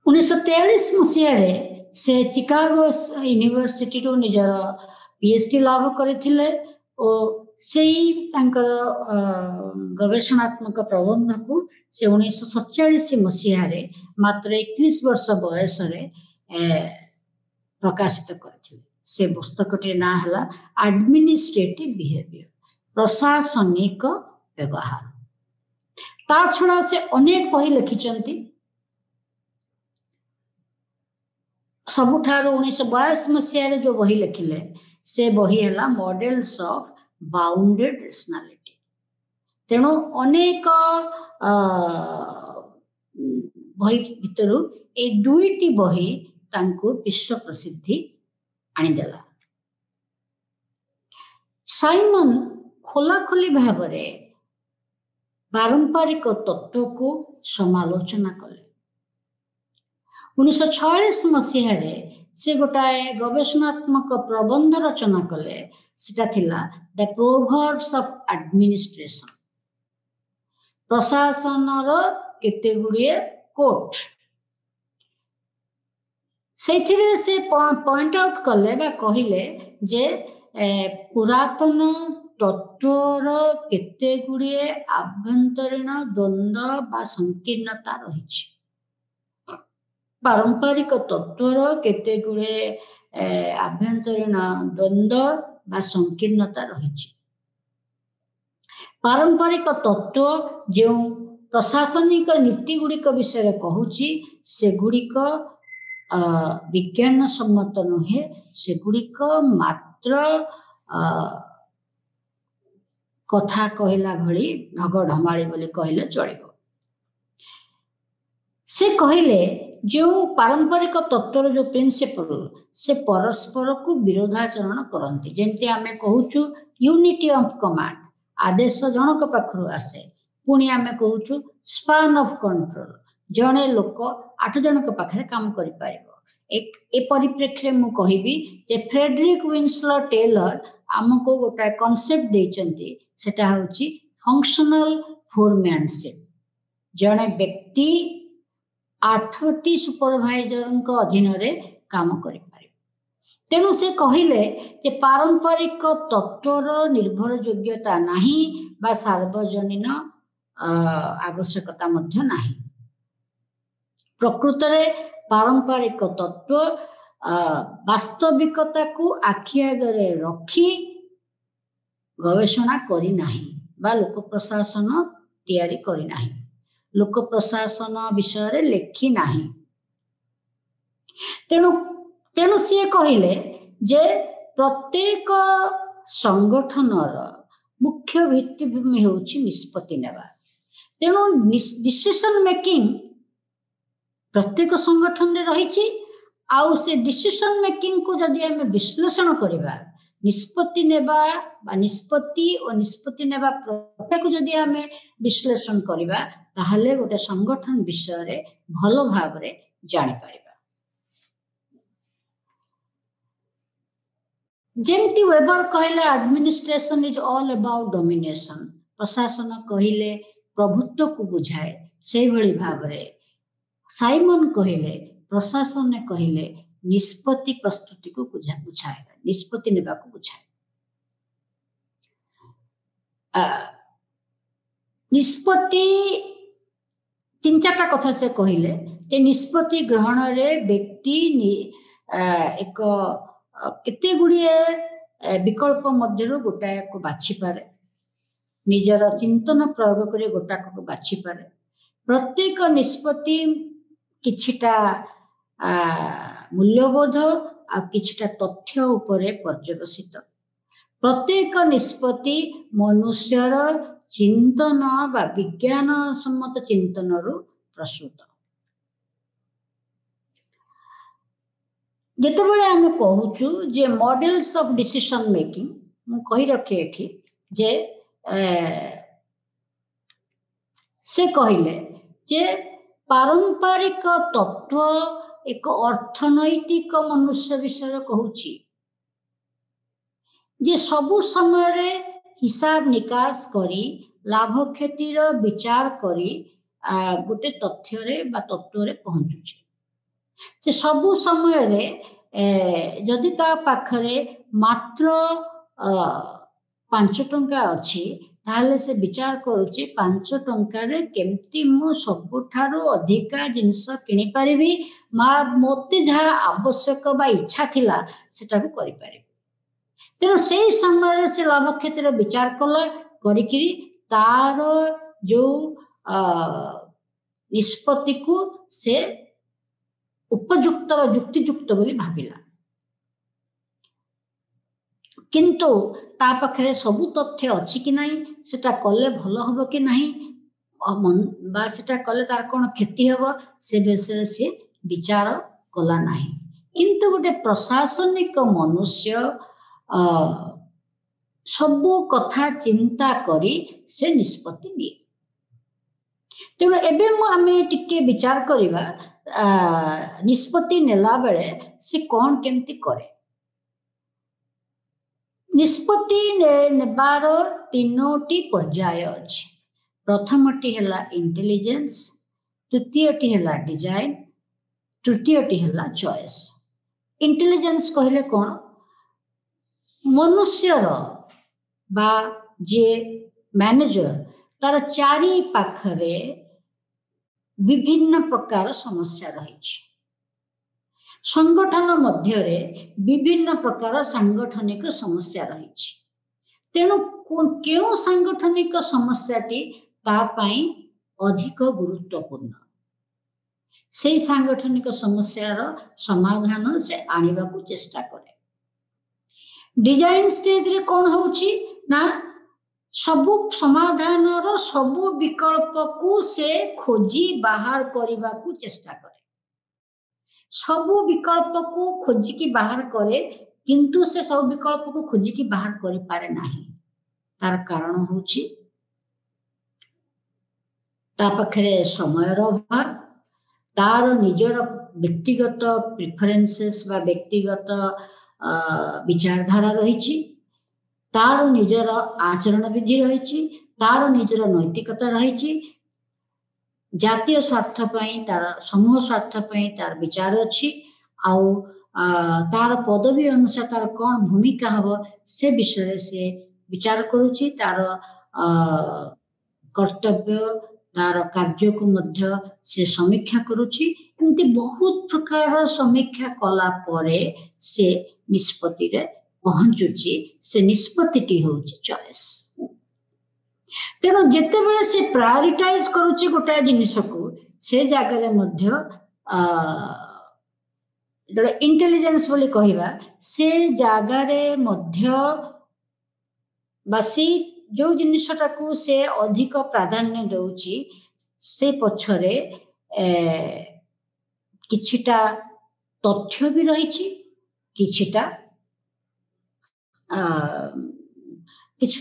1943 मसीह से चिकागो यूनिवर्सिटी रो निजर पीएचडी लाभ करथिले और सेही तांकर गवेषणात्मक प्रबंध को से 1947 मसीह मात्र 21 वर्ष बयस प्रकाशित करथिले। से पुस्तकटी ना हला एडमिनिस्ट्रेटिव बिहेवियर प्रशासनिक व्यवहार। ता छड़ा से अनेक बही लिखिचंती। सबुठारो 1922 मसीह जो बही लिखिले से बही हला मॉडल्स ऑफ बाउंडेड रेशनलिटी। तेणु अनेक बही भितरु ए दुईटी बही तांको विश्व प्रसिद्धि आनिदेला। साइमन खोलाखोली भावरे पारंपरिक तत्व को समालोचना कले। 1946 मसीह से गोटाए गवेषणात्मक प्रबंध रचना कले, सेटा थिला द प्रोवर्ब्स ऑफ एडमिनिस्ट्रेशन, प्रशासन रो केते गुड़िए कोट। सेथिरे से पॉइंट आउट कले बा कहिले जे पुरातन तत्वर केते गुड़िए आभ्यंतरीण द्वंद्व बा संकीर्णता रही। पारंपरिक तत्वर केते गुड़िए आभ्यंतरीण द्वंद्व बा संकीर्णता रही। पारंपरिक तत्व जो प्रशासनिक नीति गुड़िक विषय कहूची से गुड़िक विज्ञान सम्मत नुहे, से गुड़िक मात्र कथा कहला भली ढगढमाली बोली कहले चलिबो। से कहले जो पारंपरिक तत्वर जो प्रिंसिपल से परस्पर को विरोधाचरण करती। जेमती आमे कहूचु यूनिटी ऑफ कमांड, आदेश जनक पाखरु आसे, पुणी आमे कहूचु स्पान ऑफ कंट्रोल, जणे लोक 8 जनक पाखरे काम करि पारिबो। एक ए परिप्रेक्षी मु कहिबी जे फ्रेडरिक विंसलर टेलर आमको गोटा कॉन्सेप्ट देचंती, सेटा होची फंक्शनल फोरमैनशिप। जणे व्यक्ति 8टी सुपरवाइजर को अधीन रे काम करि पारिबो। तेणु से कहिले जे पारंपरिक तत्वर निर्भर योग्यता नाही बा सार्वजनीन आवश्यकता मध्य नाही। प्रकृत रे पारंपरिक तत्व वास्तविकता को आखि आगरे रखी गवेषणा करी नाही बा लोक प्रशासन तैयारी करी नाही, लोक प्रशासन विषय रे लेखी नाही। तेणु तेणु सी कहिले जे प्रत्येक संगठनर मुख्य भित्तिभूमि होची निष्पत्ति नेबा। तेणु डिसीजन मेकिंग प्रत्येक संगठन रे रही। आउ से डिसीजन मेकिंग को जदि आम विश्लेषण करबा, निष्पत्ति नेबा बा निष्पत्ति और निष्पत्ति नेबा प्रक्रिया को जदि आम विश्लेषण करबा, ताहले गोटे संगठन विषय रे भलो भाव रे जानि परिबा। जेमती वेबर कहले administration is all about domination, प्रशासन कहले प्रभुत्व को बुझाए, से भली भाव रे साइमन कहले प्रशासन ने कहले निष्पत्ति प्रस्तुति को बुझाए, निष्पत्ति नेबा को बुझाए। निष्पत्ति 3-4टा कथा से कहले जे निष्पत्ति ग्रहण रे व्यक्ति एक केते गुड़िए विकल्प मध्य गोटाए को बाछि पारे, निजर चिंतन प्रयोग करे गोटाक को बाछि पारे। प्रत्येक निष्पत्ति किछिटा मूल्यबोध आ किछिटा तथ्य उपरे पर्यवसित। प्रत्येक निष्पत्ति मनुष्यर चिंतन बा विज्ञान सम्मत चिंतन रु प्रसूत। जेतेबेले आमे कहूचु जे मॉडल्स ऑफ डिसीजन मेकिंग, मु कहि रखे एठी जे से कहले जे पारंपरिक तत्व एक अर्थनैतिक मनुष्य विषय कहूची जे सबु समय रे हिसाब निकास करी लाभ क्षतिर विचार करी गोटे तथ्य रे बा तत्व रे पहुंचुची। से सबु समय रे जदि ता पाखरे मात्र 5 टंका अछि, ताहले से विचार करूची 5 टंका रे केमती मु सबुठारो अधिका जिंस किनि परिबी, मोते जहा आवश्यक बा इच्छा थिला सेटा को करि परिबी। तेणु से समय रे से लाभ क्षेत्र विचार कला करिकिरी तार जो निष्पत्ति को से उपयुक्त व युक्तियुक्त बोली भाविला। किंतु ता पाखरे सबु तथ्य अछि कि नाही, सेटा कले भलो हबो कि नाही, बा सेटा कले तार कोन क्षति हबो से विषय से विचार कला नाही। किंतु गोटे प्रशासनिक मनुष्य सबु कथा चिंता करी से निष्पत्ति निये। तेणु एबे आमे टिके विचार करिबा निष्पत्ति नेला बेले से कौन केमती करे। निष्पत्ति नेबार तीनोटी पर्याय अछि। प्रथमटी हैला इंटेलिजेंस, द्वितीयटी हैला डिजाइन, तृतीयटी हैला चॉइस। इंटेलिजेंस कहले कौन, मनुष्यर बा जे मैनेजर तार चारि पाखरे विभिन्न प्रकार समस्या रही। संगठन मध्यरे विभिन्न प्रकार सांगठनिक समस्या रही। तेणु केउ सांगठनिक समस्याटी ता पाई अधिक गुरुत्वपूर्ण, से सांगठनिक समस्यार समाधान से आनिबा को चेष्टा करे। डिजाइन स्टेज रे कौन होउची ना, सबु समाधान रो सबु विकल्प को से खोजी बाहर करिबा को चेष्टा करे। सबु विकल्प को खोजी की बाहर करे, किंतु से सब विकल्प को खोजी की बाहर करि पारे नाही। तार कारण होउची ता पाखरे समयर अभाव, तार निजर व्यक्तिगत प्रिफरेंसेस बा व्यक्तिगत विचारधारा रही, तार निजर आचरण विधि रही, तार निजर नैतिकता रही, जातीय स्वार्थ पई तार समूह स्वार्थ पई तार विचार अछि, आउ तार पदवी अनुसार तार कौन भूमिका हबो से विषय से विचार करूची। तार कर्तव्य तार कार्य को मध्य से समीक्षा करूची। एमती बहुत प्रकार समीक्षा कला परे से निष्पत्ति रे पहुंचुची। से निष्पत्तिटी होउची चॉइस। तेणु जेते बेले से प्रायोरिटाइज करूची गोटे जिनिस को, से जगह रे मध्य इंटेलिजेंस बोली कहिबा, से जगह रे मध्य बासी जो जिनिसटा को से अधिक प्राधान्य देउची, से पछरे किछिटा तथ्य भी रही, किछिटा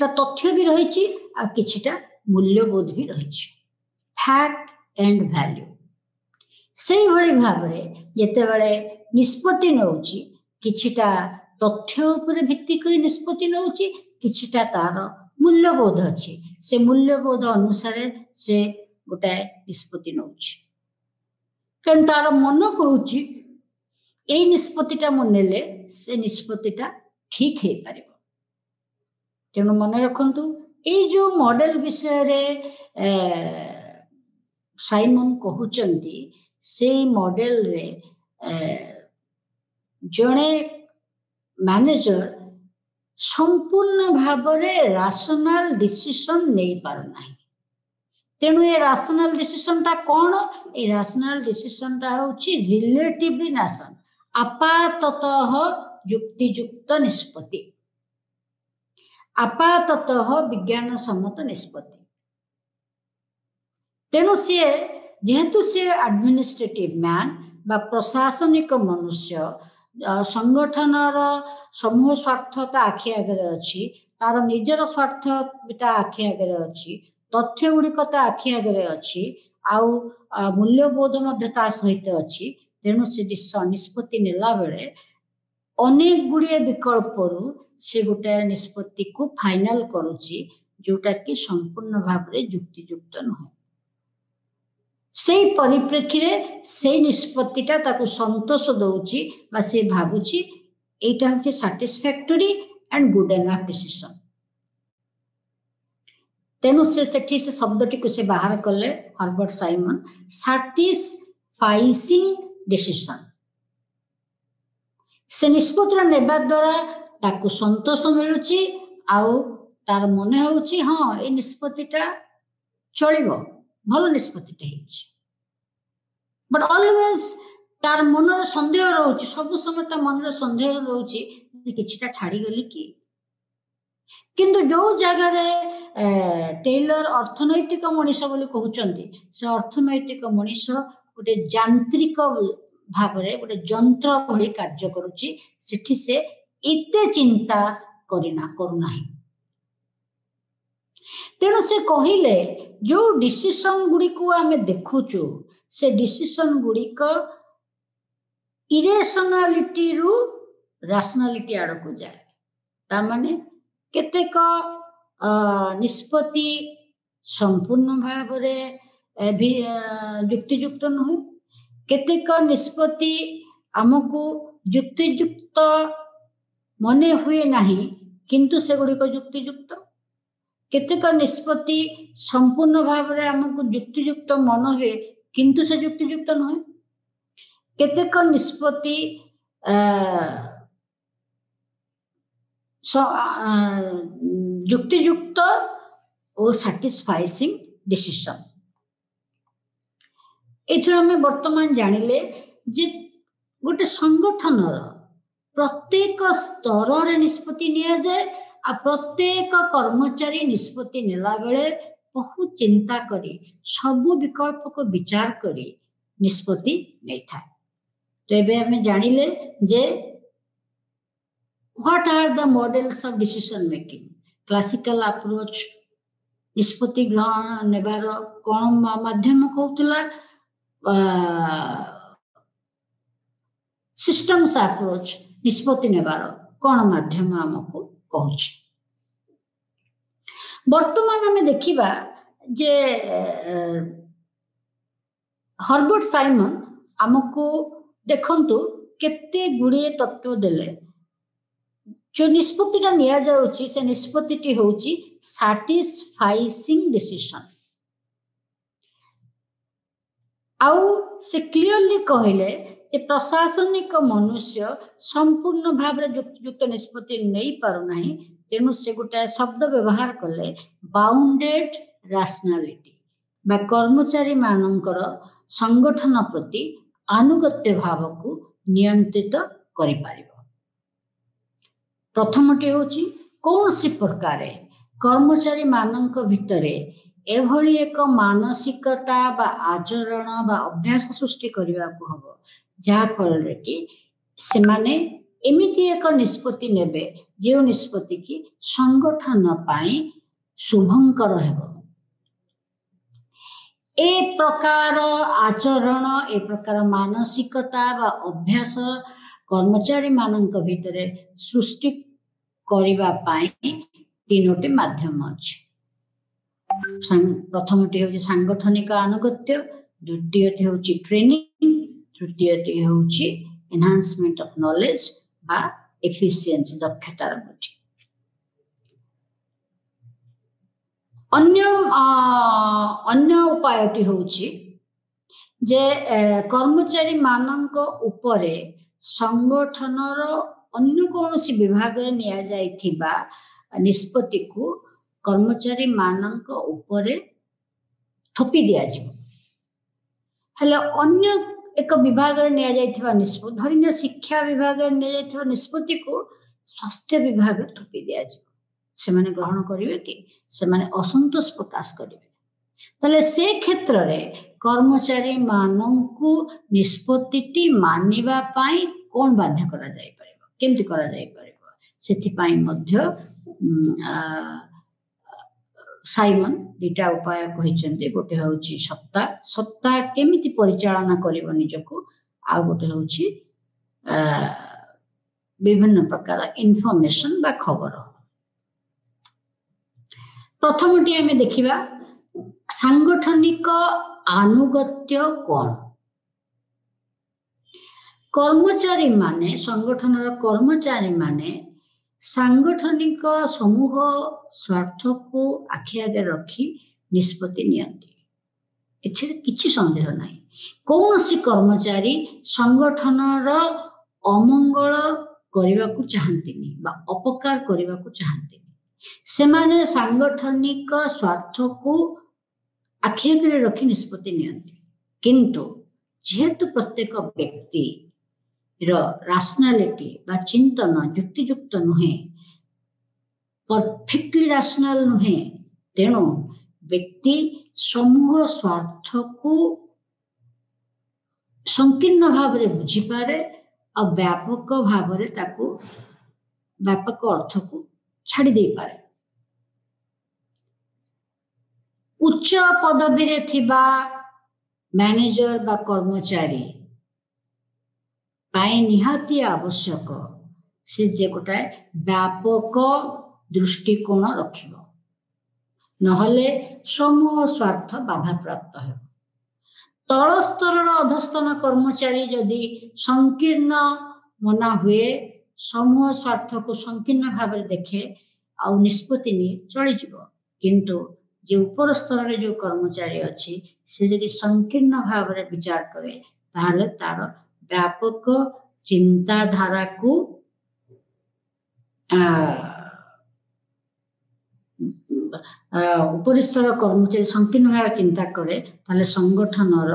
तथ्य भी रही, आ किछिटा मूल्यबोध भी रही। फैक्ट एंड वैल्यू से भली भाबरे जेते बेले निष्पत्ति नउची, किछिटा तथ्य ऊपर भित्ति करी निष्पत्ति नउची, किछिटा तार मूल्यबोध अछि, से मूल्यबोध अनुसार से गोटे निष्पत्ति नउची। कारण तार मन कहूची ए निष्पत्तिटा मु नेले से निष्पत्तिटा ठीक हे पारिबो। तेणु मन रखंतु ए जो मॉडल विषय रे साइमन कहउचंती, से मॉडल रे जणे मैनेजर संपूर्ण भावरे राशनल डिसीजन नहीं पार नाही। तेणु ए राशनल डिसीजन टा कौन, ए राशनल डिसीजन टा होची रिलेटिवली नाशन, आपाततः युक्तियुक्त निष्पत्ति, आपाततः विज्ञान सम्मत निष्पत्ति। तेणु सी जेहेतु सी एडमिनिस्ट्रेटिव मैन बा प्रशासनिक मनुष्य, संगठनर समूह स्वार्थता आखि आगे अच्छी, तार निजर स्वार्थ आखि आगे अच्छी, तथ्य गुड़िक आखि आगे अच्छी, आउ मूल्यबोध सहित अच्छी। तेणु से निष्पत्ति नेला बेले अनेक गुड़िए विकल्प से गोटे निष्पत्ति को फाइनल करुची, जोटा कि संपूर्ण भाव में युक्तियुक्त नुहे। से परिप्रेक्षी रे से निष्पत्तिटा ताकू संतोष दउची, बा से भाबुची एटा होचे satisfactory and good enough decision. तेणु से सेठी से शब्दटी को से बाहर कले हर्बर्ट साइमन, सैटिस्फाइसिंग डिसीजन। से निष्पत्ति नेबा द्वारा ताकू संतोष मिलुची, आउ तार मने होउची हां ए निष्पत्तिटा चलिबो, भल निष्पत्तिटा हेछि। बट ऑलवेज तार मनर संदेह रहउची, सब समय ता मनर संदेह रहउची किछिटा छाड़ी गली कि। किंतु जो जगह रे टेलर अर्थनैतिक मनीष बोली कहउचंती, से अर्थनैतिक मनीष गोटे यांत्रिक भावरे गोटे यंत्र भली कार्य करूची, सेठी से एते चिंता करू नाही। तेणु से कहले जो डिसीजन गुड़ी को आम देखुचु से डिसीजन गुड़िक इरेशनालिटी रु रैशनैलिटी आड़ को जाए तामाने केतेक निष्पत्ति संपूर्ण भाव युक्तियुक्त नुहे केतेक निष्पत्ति आमको युक्तियुक्त मने हुए नहीं किंतु से गुड़िक युक्तियुक्त केतेक निष्पत्ति संपूर्ण भाव आमको युक्तियुक्त मन हुए किंतु से युक्तियुक्त नुहे केतेक निष्पत्ति युक्तियुक्त और सैटिस्फाइंग डिसीजन एथुर आम वर्तमान जानिले जे गोटे संगठन प्रत्येक स्तर निष्पत्ति निया जाए आ प्रत्येक कर्मचारी निष्पत्ति नेला बेले बहुत चिंता करी सबु विकल्प को विचार करी निष्पत्ति नहीं था। तो एबे हमें जानिले जे what are the models of decision making classical approach निष्पत्ति ग्रहण नेबार कौन माध्यम कहूला सिस्टम्स अप्रोच निष्पत्ति नेबार कौन माध्यम आमको कहूँ वर्तमान आम देखा जे हर्बर्ट साइमन आमको देखंतु केते गुड़िए तत्व देले जो निष्पत्तिटा निया जाउची से निष्पत्तिटी होउची सैटिस्फाइंग डिसीजन आउ से क्लियरली कहले जे प्रशासनिक मनुष्य संपूर्ण भाव युक्त निष्पत्ति नहीं पारु नाही तेणु से गोटे शब्द व्यवहार कले बाउंडेड रैशनैलिटी बा कर्मचारी मानकर संगठन प्रति आनुगत्य भाव को नियंत्रित करि पारिबो। प्रथमटी होची कौन सी प्रकार कर्मचारी मानक भितरे एभली एक मानसिकता बा आचरण बा अभ्यास सृष्टि करने को हम जहा फल कि से माने एमिति एक निष्पत्ति नेबे जो निष्पत्ति की संगठन पाई शुभंकर हेबो ए प्रकार आचरण ए प्रकार मानसिकता बा अभ्यास कर्मचारी मानक भितरे सृष्टि करिबा पाई तीनोटी माध्यम अछि। प्रथमटी हूँ सांगठनिक आनुगत्य द्वितीयटी हूँ ट्रेनिंग तृतीयटी हूँ एनहांसमेंट ऑफ नॉलेज बा एफिशिएंसी दक्षतार वृद्धि। अन्य उपायटी हूँ जे कर्मचारी मानक उपरे संगठनर अन्य कौन सी विभाग निया जाइथिबा निष्पत्ति को कर्मचारी मानक उपरे थोपी दिया जिवो हेले अन्य एक विभाग निया जाइथिबा निष्पत्ति धरिने शिक्षा विभाग निया जाइथिबा निष्पत्ति को स्वास्थ्य विभाग थोपी दिया जिवो से माने ग्रहण करिवे कि से माने असंतोष प्रकाश करिवे तले से क्षेत्र रे कर्मचारी मानकु निष्पत्तिटी मानिबा पाई कोन बाध्य करा जाय परिबो केमति करा जाय परिबो सेथि पाई मध्य साइमन दुटा उपाय कहिचंते गोटे होउची सत्ता केमिति परिचालना करिवो निजको आ गोटे होउची विभिन्न प्रकार इन्फॉर्मेशन बा खबर। प्रथमटी आमे देखिबा सांगठनिक आनुगत्य कोन कर्मचारी माने संगठनर कर्मचारी माने सांगठनिक समूह स्वार्थ को आखि आगे रखी निष्पत्ति नियंती एथिरे किछि संदेह नाही कौन सी कर्मचारी संगठनर अमंगल करबा को चाहंतिनी बा अपकार करबा को चाहंतिनी से माने सांगठनिक स्वार्थ को आखि आगे रखी निष्पत्ति नियंती किंतु जेहेतु प्रत्येक व्यक्ति रैशनैलिटी बा चिंतन युक्तियुक्त नुहे परफेक्टली रैशनल नुहे तेणु व्यक्ति समूह स्वार्थ को संकीर्ण भाव रे बुझी पारे और व्यापक भाव रे ताको व्यापक अर्थ को छाड़ी दे पारे। उच्च पदवी रे थिबा मैनेजर बा कर्मचारी पाई निहाती आवश्यक से जे गोटाए व्यापक दृष्टिकोण रखिब नहले समूह स्वार्थ बाधा प्राप्त हो। तल स्तर अधस्तन कर्मचारी जदि संकीर्ण मना हुए समूह स्वार्थ को संकीर्ण भाव देखे आ निष्पत्ति नहीं चली जीव किंतु जे ऊपर स्तर रे जो कर्मचारी अच्छी से जदि संकीर्ण भाव विचार करे ताहले तार व्यापक चिंताधारा को उपरिस्तर कर्मचारी संकीर्ण भाव चिंता करे ताहले संगठनर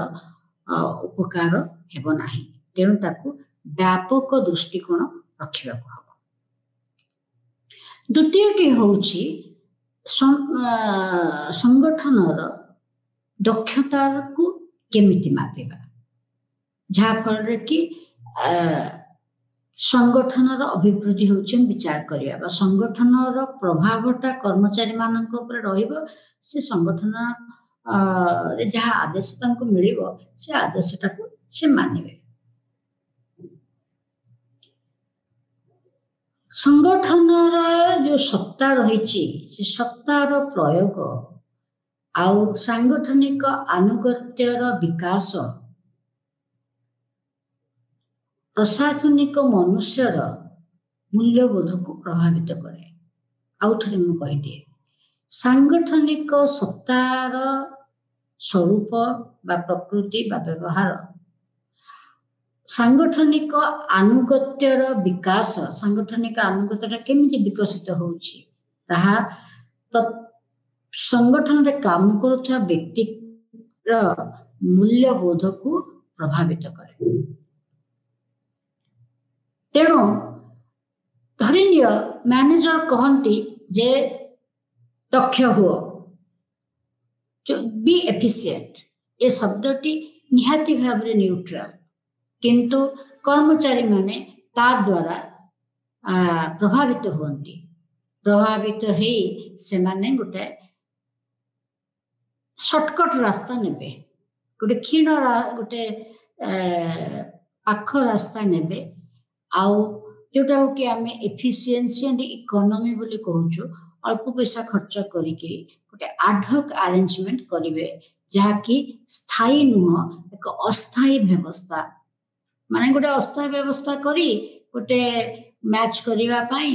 उपकार हेब नाही तेणु ताकू व्यापक दृष्टिकोण रखा हम। द्वितीयटी होउछि संगठनर दक्षता को केमिति मापिबा जहाँ फल कि संगठनर अभिवृद्धि होउछि विचार करिया बा संगठनर प्रभावटा कर्मचारी मानक ऊपर रहिबो से संगठन रे जहाँ आदेश तांको मिलिबो से आदेशटा को से मानिबे। संगठनर जो सत्ता रही से सत्तार प्रयोग आउ सांगठनिक आनुगत्यर विकास प्रशासनिक मनुष्यर मूल्यबोध को प्रभावित करे। आउ थे मुझे कहीदिए सांगठनिक सत्तार स्वरूप बा प्रकृति बा व्यवहार सांगठनिक आनुगत्यर विकास सांगठनिक आनुगत्य केमिति विकसित होउछि ताहा संगठन रे काम करुवा व्यक्ति मूल्यबोध को प्रभावित करे। तेणु धरिनिय मैनेजर कहती जे दक्ष हुओ बी एफिशिएंट ए शब्दटी निहाती भाव रे न्यूट्रल किंतु कर्मचारी माने ता द्वारा प्रभावित होती प्रभावित ही से माने गोटे शॉर्टकट रास्ता नेबे गोटे क्षीण गोटे पाख रास्ता नेबे आउ जोटा हो कि आमे एफिशिएंसी एंड इकोनॉमी बोली कहूछु अल्प पैसा खर्च करिके गोटे आडहक अरेंजमेंट करिवे जहा कि स्थायी नुह एक अस्थायी व्यवस्था माने गोटे अस्थायी व्यवस्था करी गोटे मैच करिवा पई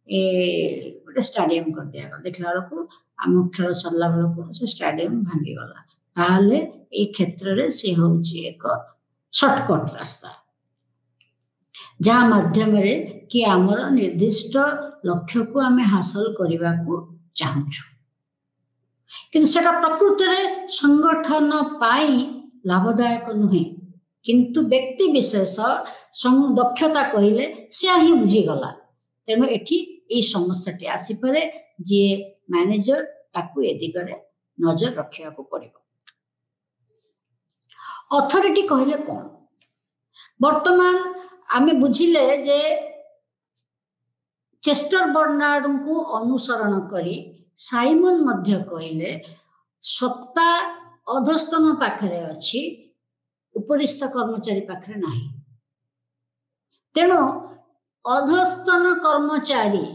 गोटे स्टेडियम कर दिया देखला बेलू आम खेल सरला बेलू से स्टेडियम भांगी गला ताहले ए क्षेत्र रे से होउची एक शॉर्टकट रास्ता जहाँ माध्यम रे कि आमर निर्दिष्ट लक्ष्य को आमे हासिल करने को चाहूँ किंतु सेटा प्रकृति रे संगठन पाई लाभदायक नुहे किंतु व्यक्ति विशेष दक्षता कहले से ही बुझीगला तेणु एठी ए समस्याटी आसीपे जे मैनेजर ताकू ए दिगरे नजर रखा पड़ो। अथॉरिटी कहले कौन वर्तमान आमे बुझिले जे चेस्टर बर्नार्ड को अनुसरण करी साइमन मध्य कहले सत्ता अधस्तन पाखरे अछि उपरिस्थ कर्मचारी पाखरे नाही तेणु अधस्तन कर्मचारी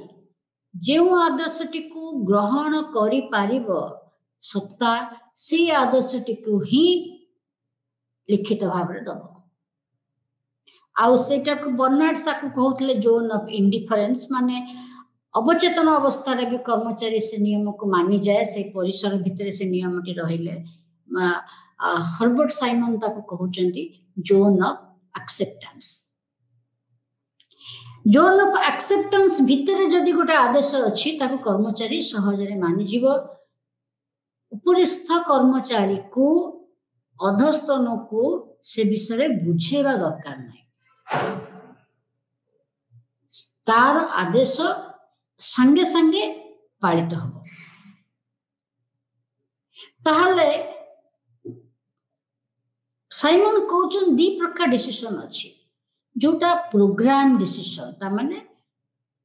जो आदर्शटी को ग्रहण करि पारिबो सत्ता से आदर्शटी को ही लिखित भाव रे दबो आउ सेटा को बर्नार्ड साकू कहउतले जोन ऑफ इंडिफरेंस माने अवचेतन अवस्था रे भी कर्मचारी से नियम को मानी जाए से परिसर भितर से नियमटी रहिले हर्बर्ट साइमन ताकू कहउचंती zone of acceptance zone of acceptance भितर जदि गोटे आदेश अछि ताकू कर्मचारी सहज रे मानि जीवो उपरिस्थ कर्मचारी को अधस्तन को से विषय बुझेवा दरकार नहीं तार आदेश संगे संगे पालित हो ताहले साइमन कहउचन दी प्रकार डिसीजन अछि जोटा प्रोग्राम डिसीजन ता माने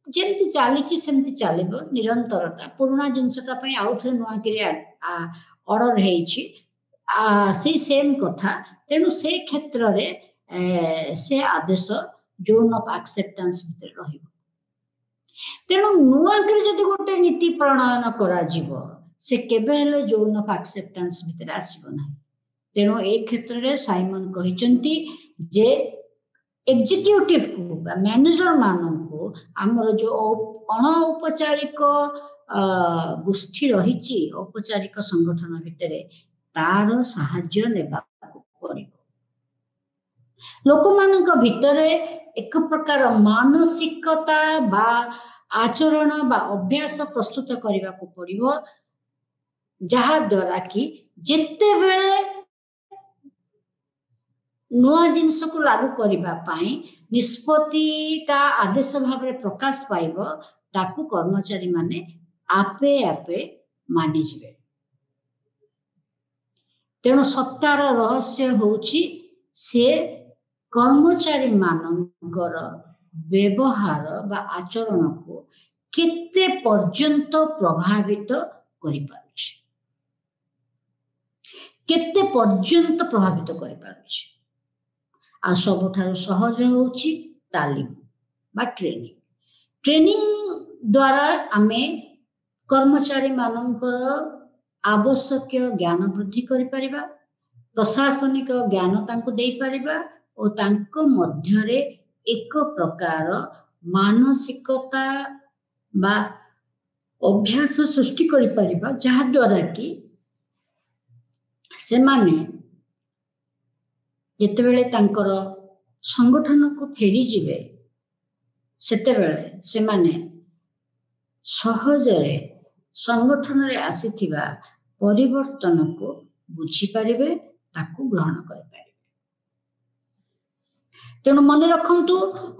जेमति चालीछि सेमति चालिबो निरंतरता पुराना जिनसटा पई आउथरे नुआ करी ऑर्डर हेछि से सेम कथा तेणु से क्षेत्र रे से आदेश जोन ऑफ एक्सेप्टेंस भितर रहिबो तेणु नुआ कर जदि गोटे नीति प्रणयन करा जीवो से केबे हेले जोन ऑफ एक्सेप्टेंस भितर आसीबो नाही तेणु ए क्षेत्र रे साइमन कहिचंती जे एग्जीक्यूटिव को मैनेजर मानन को हमर जो अनौपचारिक गोष्ठी रहिछि औपचारिक संगठन भितरे तार साहाय्य नेबा पड़िबो लोक मानक भितरे एक प्रकार मानसिकता बा आचरण बा अभ्यास प्रस्तुत करबा को पड़िबो जहा द्वारा कि जेते बेले नुआ जिनस को लागू करबा पाई निष्पत्तिटा आदेश भाव में प्रकाश पाइबो ताकू कर्मचारी माने आपे आपे मानि जिवे तेणु सत्तार रहस्य होउची से कर्मचारी मानकर व्यवहार बा आचरण को केते पर्यंत प्रभावित करि पारुछि केते पर्यंत प्रभावित करि पारुछि आ सबठारु सहज होउछि तालीम बा ट्रेनिंग द्वारा आमे कर्मचारी मानकर आवश्यक ज्ञान वृद्धि करि परिबा प्रशासनिक ज्ञान तांको देई परिबा और तांको मध्यरे एक प्रकार मानसिकता बा अभ्यास सृष्टि करि परिबा जहा द्वारा कि से माने जेते बेले तांकर संगठन को फेरी जिवे सेते बेले से माने सहजरे संगठन रे आसीथिबा परिवर्तन को बुझी पारिबे ताकू ग्रहण करि पारिबे तेणु मन रखंतु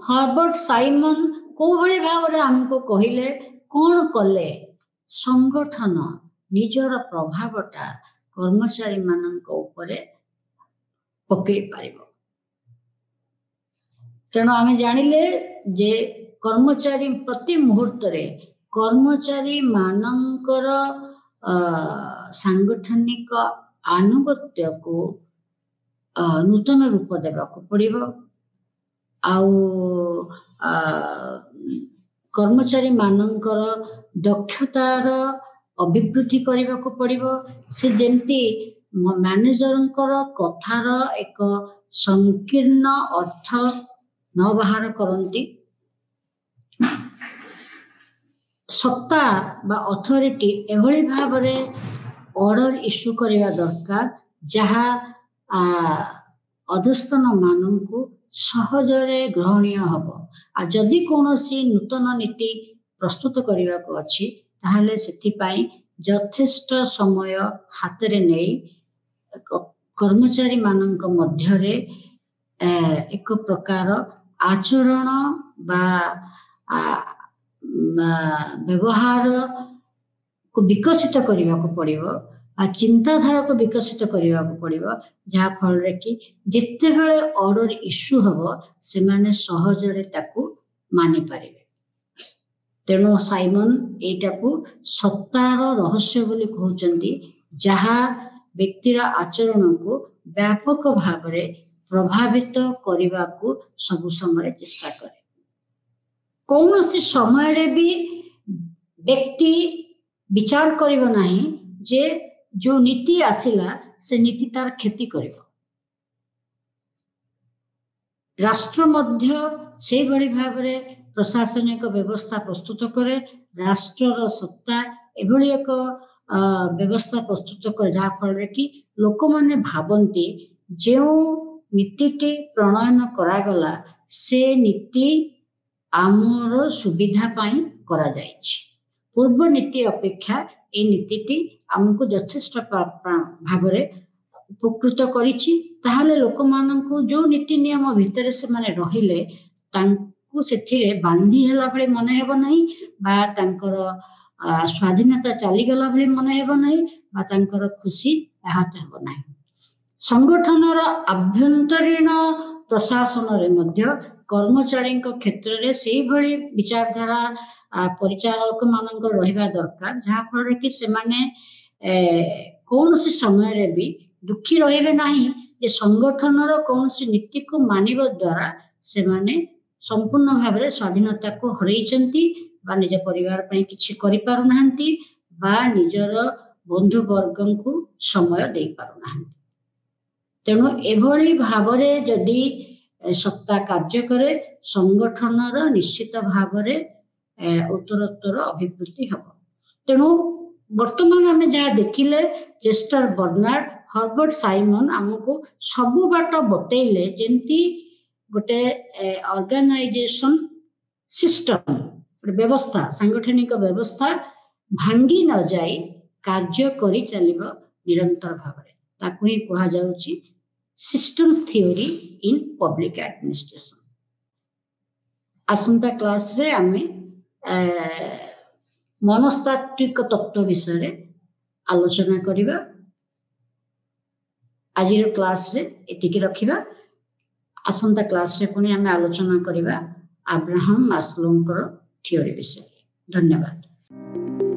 हर्बर्ट साइमन को भली भाव रे हमको कहिले कोन कले संगठन निजर प्रभावटा कर्मचारी मानक ऊपर पकई पारिबो तेणु आमे जानिले जे कर्मचारी प्रति मुहूर्त रे कर्मचारी मानकर सांगठनिक आनुगत्य को नूतन रूप देवा को पड़िबो आउ कर्मचारी मानकर दक्षतार अभिवृद्धि करबा को पड़िबो से जेमती मैनेजरंकर कथार एक संकीर्ण अर्थ न बाहर करंती सत्ता बा अथॉरिटी एभली भाव रे ऑर्डर इश्यू करबा दरकार जहा अधस्तन माननकु सहजरे ग्रहणीय हबो आ जदि कोनोसी नूतन नीति प्रस्तुत करबा को अछि ताहले सेथि पई यथेष्ट समय हाथ रे नै कर्मचारी माननक मध्य रे एक प्रकार आचरण बा व्यवहार को विकसित करबा को पड़िबो आ चिंताधारा को विकसित करबा को पड़िबो जहा फल रे कि जेते बेले ऑर्डर इश्यू हबो से माने सहज रे ताकू मानि पारिबे तेणु साइमन एटा को सत्तार रहस्य बोली कहउचंदी जहा व्यक्तिर आचरण को व्यापक भाव रे प्रभावित करबा को सब समय चेष्टा करे कौन सी समय रे भी व्यक्ति विचार करिबो नाही जे जो नीति आसिला से नीति तार क्षति करिबो राष्ट्र मध्य से बड़ी भाव रे प्रशासनिक व्यवस्था प्रस्तुत करे राष्ट्र सत्ता एभली एक व्यवस्था प्रस्तुत करे जहा फल रे कि लोक माने भाबंती जो नीतिटी प्रणयन करागला से नीति आमर सुविधा पाई करा जायछि पूर्व नीति अपेक्षा ए नीतिटी हमको यथेष्ट भाव रे उपकृत करिछि ताहाले लोक माननकु जो नीति नियम भितर से माने रहिले तांकु सेथिरे बांधी हला भले मन हेबो नाही बा तांकर स्वाधीनता चली गला भले मन हेबो नाही बा तांकर खुशी आहत हेबो नाही संगठनर आभ्यंतरीण प्रशासन रे मध्य कर्मचारी क्षेत्र रे सेही भली विचारधारा परिचालक मानकर रहिबा दरकार जहा फल कि से माने कौनसी समय भी दुखी रहिबे नाही जे संगठनर कौनसी नीति को मानिबा द्वारा से माने संपूर्ण भाव में स्वाधीनता को हरैचंती बा निज परिवार पई किछि करि पारु नाहंती बा निजर बंधु वर्ग को समय दे पारु नाहंती। तेणु एभली भाव में जदि सत्ता कार्य करे संगठनर निश्चित भाव में उत्तरोत्तर अभिवृद्धि हम। तेणु वर्तमान आम जहाँ देखिले चेस्टर बर्नार्ड हर्बर्ट साइमन आमको सबु बाट बतैले जेमती गोटे ऑर्गेनाइजेशन सिस्टम व्यवस्था सांगठनिक व्यवस्था भांगी न जाए कार्य करी चलिबो निरंतर भाव में ताकू ही कहा जाउची systems theory in public administration. आसंता क्लास रे आमे मनस्तात्विक तत्व विषय आलोचना करिबा। आज क्लास रे एतिकी रखिबा। आसंता क्लास रे पुणी आमे आलोचना करिबा अब्राहम मास्लोंकर थ्योरी विषय। धन्यवाद।